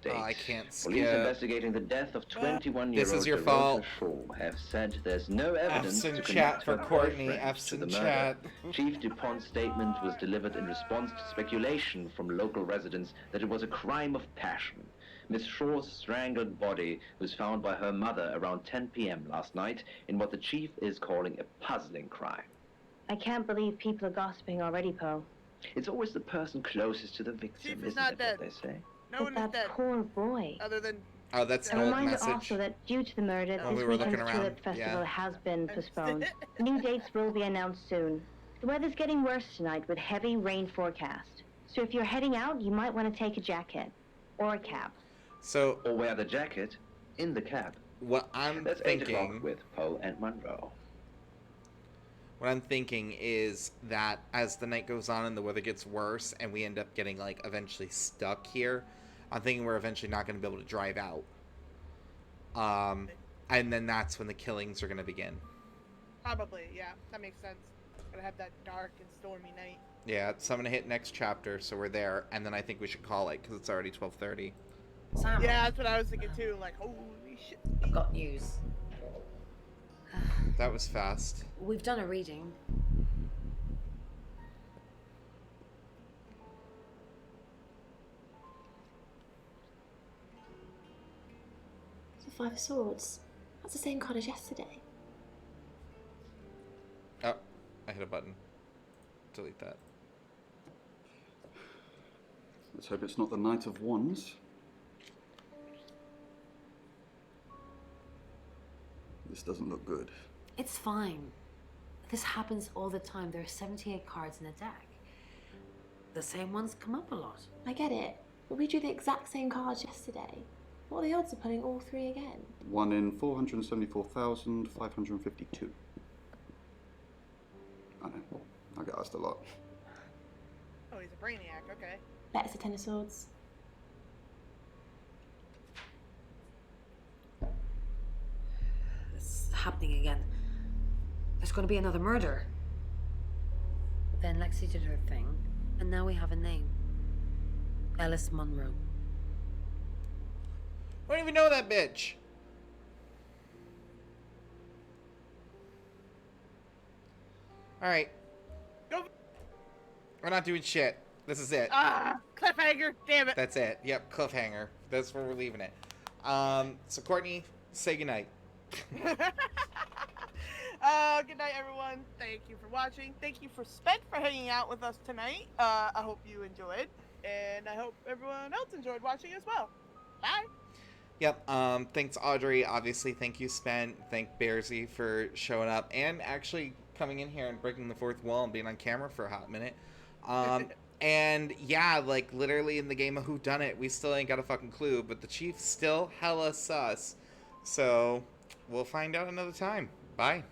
A: Oh, I can't skip.
L: Police investigating the death of 21-year-old
A: This is your fault.
L: Shaw have said there's no evidence
A: F's in
L: to
A: chat
L: connect
A: for
L: her
A: Courtney.
L: boyfriend
A: F's
L: to
A: in
L: the murder.
A: chat.
L: Chief DuPont's statement was delivered in response to speculation from local residents that it was a crime of passion. Miss Shaw's strangled body was found by her mother around 10 p.m. last night in what the chief is calling a puzzling crime.
K: I can't believe people are gossiping already, Poe.
L: It's always the person closest to the victim,
B: Chief is
L: isn't
B: not
L: it,
B: dead.
L: what they say?
B: No
K: But
B: one is
K: that
B: dead.
K: poor boy.
B: Other than.
A: Oh, that's
K: A
A: an old
K: reminder
A: message.
K: also that due to the murder,
A: When
K: this
A: we were looking
K: weekend's
A: around,
K: Tulip Festival
A: yeah.
K: has been postponed. New dates will be announced soon. The weather's getting worse tonight with heavy rain forecast. So if you're heading out, you might want to take a jacket. Or a cab.
A: So,
L: or wear the jacket in the cab.
A: What I'm
L: That's
A: thinking
L: 8 o'clock with Poe and Monroe.
A: What I'm thinking is that as the night goes on and the weather gets worse and we end up getting, like, eventually stuck here, I'm thinking we're eventually not going to be able to drive out. And then that's when the killings are going to begin.
B: Probably, yeah. That makes sense. Gonna have that dark and stormy night.
A: Yeah, so I'm going to hit next chapter, so we're there, and then I think we should call it, because it's already 12:30.
H: Sam.
B: Yeah, that's what I was thinking too. Like, holy shit.
H: I've got news.
A: That was fast.
H: We've done a reading.
F: The Five of Swords. That's the same card as yesterday.
A: Oh, I hit a button. Delete that.
G: Let's hope it's not the Knight of Wands. This doesn't look good.
H: It's fine. This happens all the time. There are 78 cards in a deck. The same ones come up a lot.
F: I get it, but we drew the exact same cards yesterday. What are the odds of pulling all three again?
G: 1 in 474,552. I know. I get asked a lot.
B: Oh, he's a brainiac. Okay.
F: Bet it's a Ten of Swords.
H: It's happening again. There's going to be another murder. Then Lexi did her thing, and now we have a name. Ellis Monroe.
A: I don't even know that bitch. Alright.
B: Go.
A: We're not doing shit. This is it.
B: Cliffhanger. Damn it.
A: That's it. Yep, cliffhanger. That's where we're leaving it. So Courtney, say goodnight.
B: Good night, everyone. Thank you for watching. Thank you for Spent for hanging out with us tonight. I hope you enjoyed, and I hope everyone else enjoyed watching as well. Bye.
A: Yep. Thanks, Audrey. Obviously, thank you, Spent. Thank Bearsy for showing up and actually coming in here and breaking the fourth wall and being on camera for a hot minute. And yeah, like literally in the game of Who Done It, we still ain't got a fucking clue, but the chief's still hella sus. So we'll find out another time. Bye.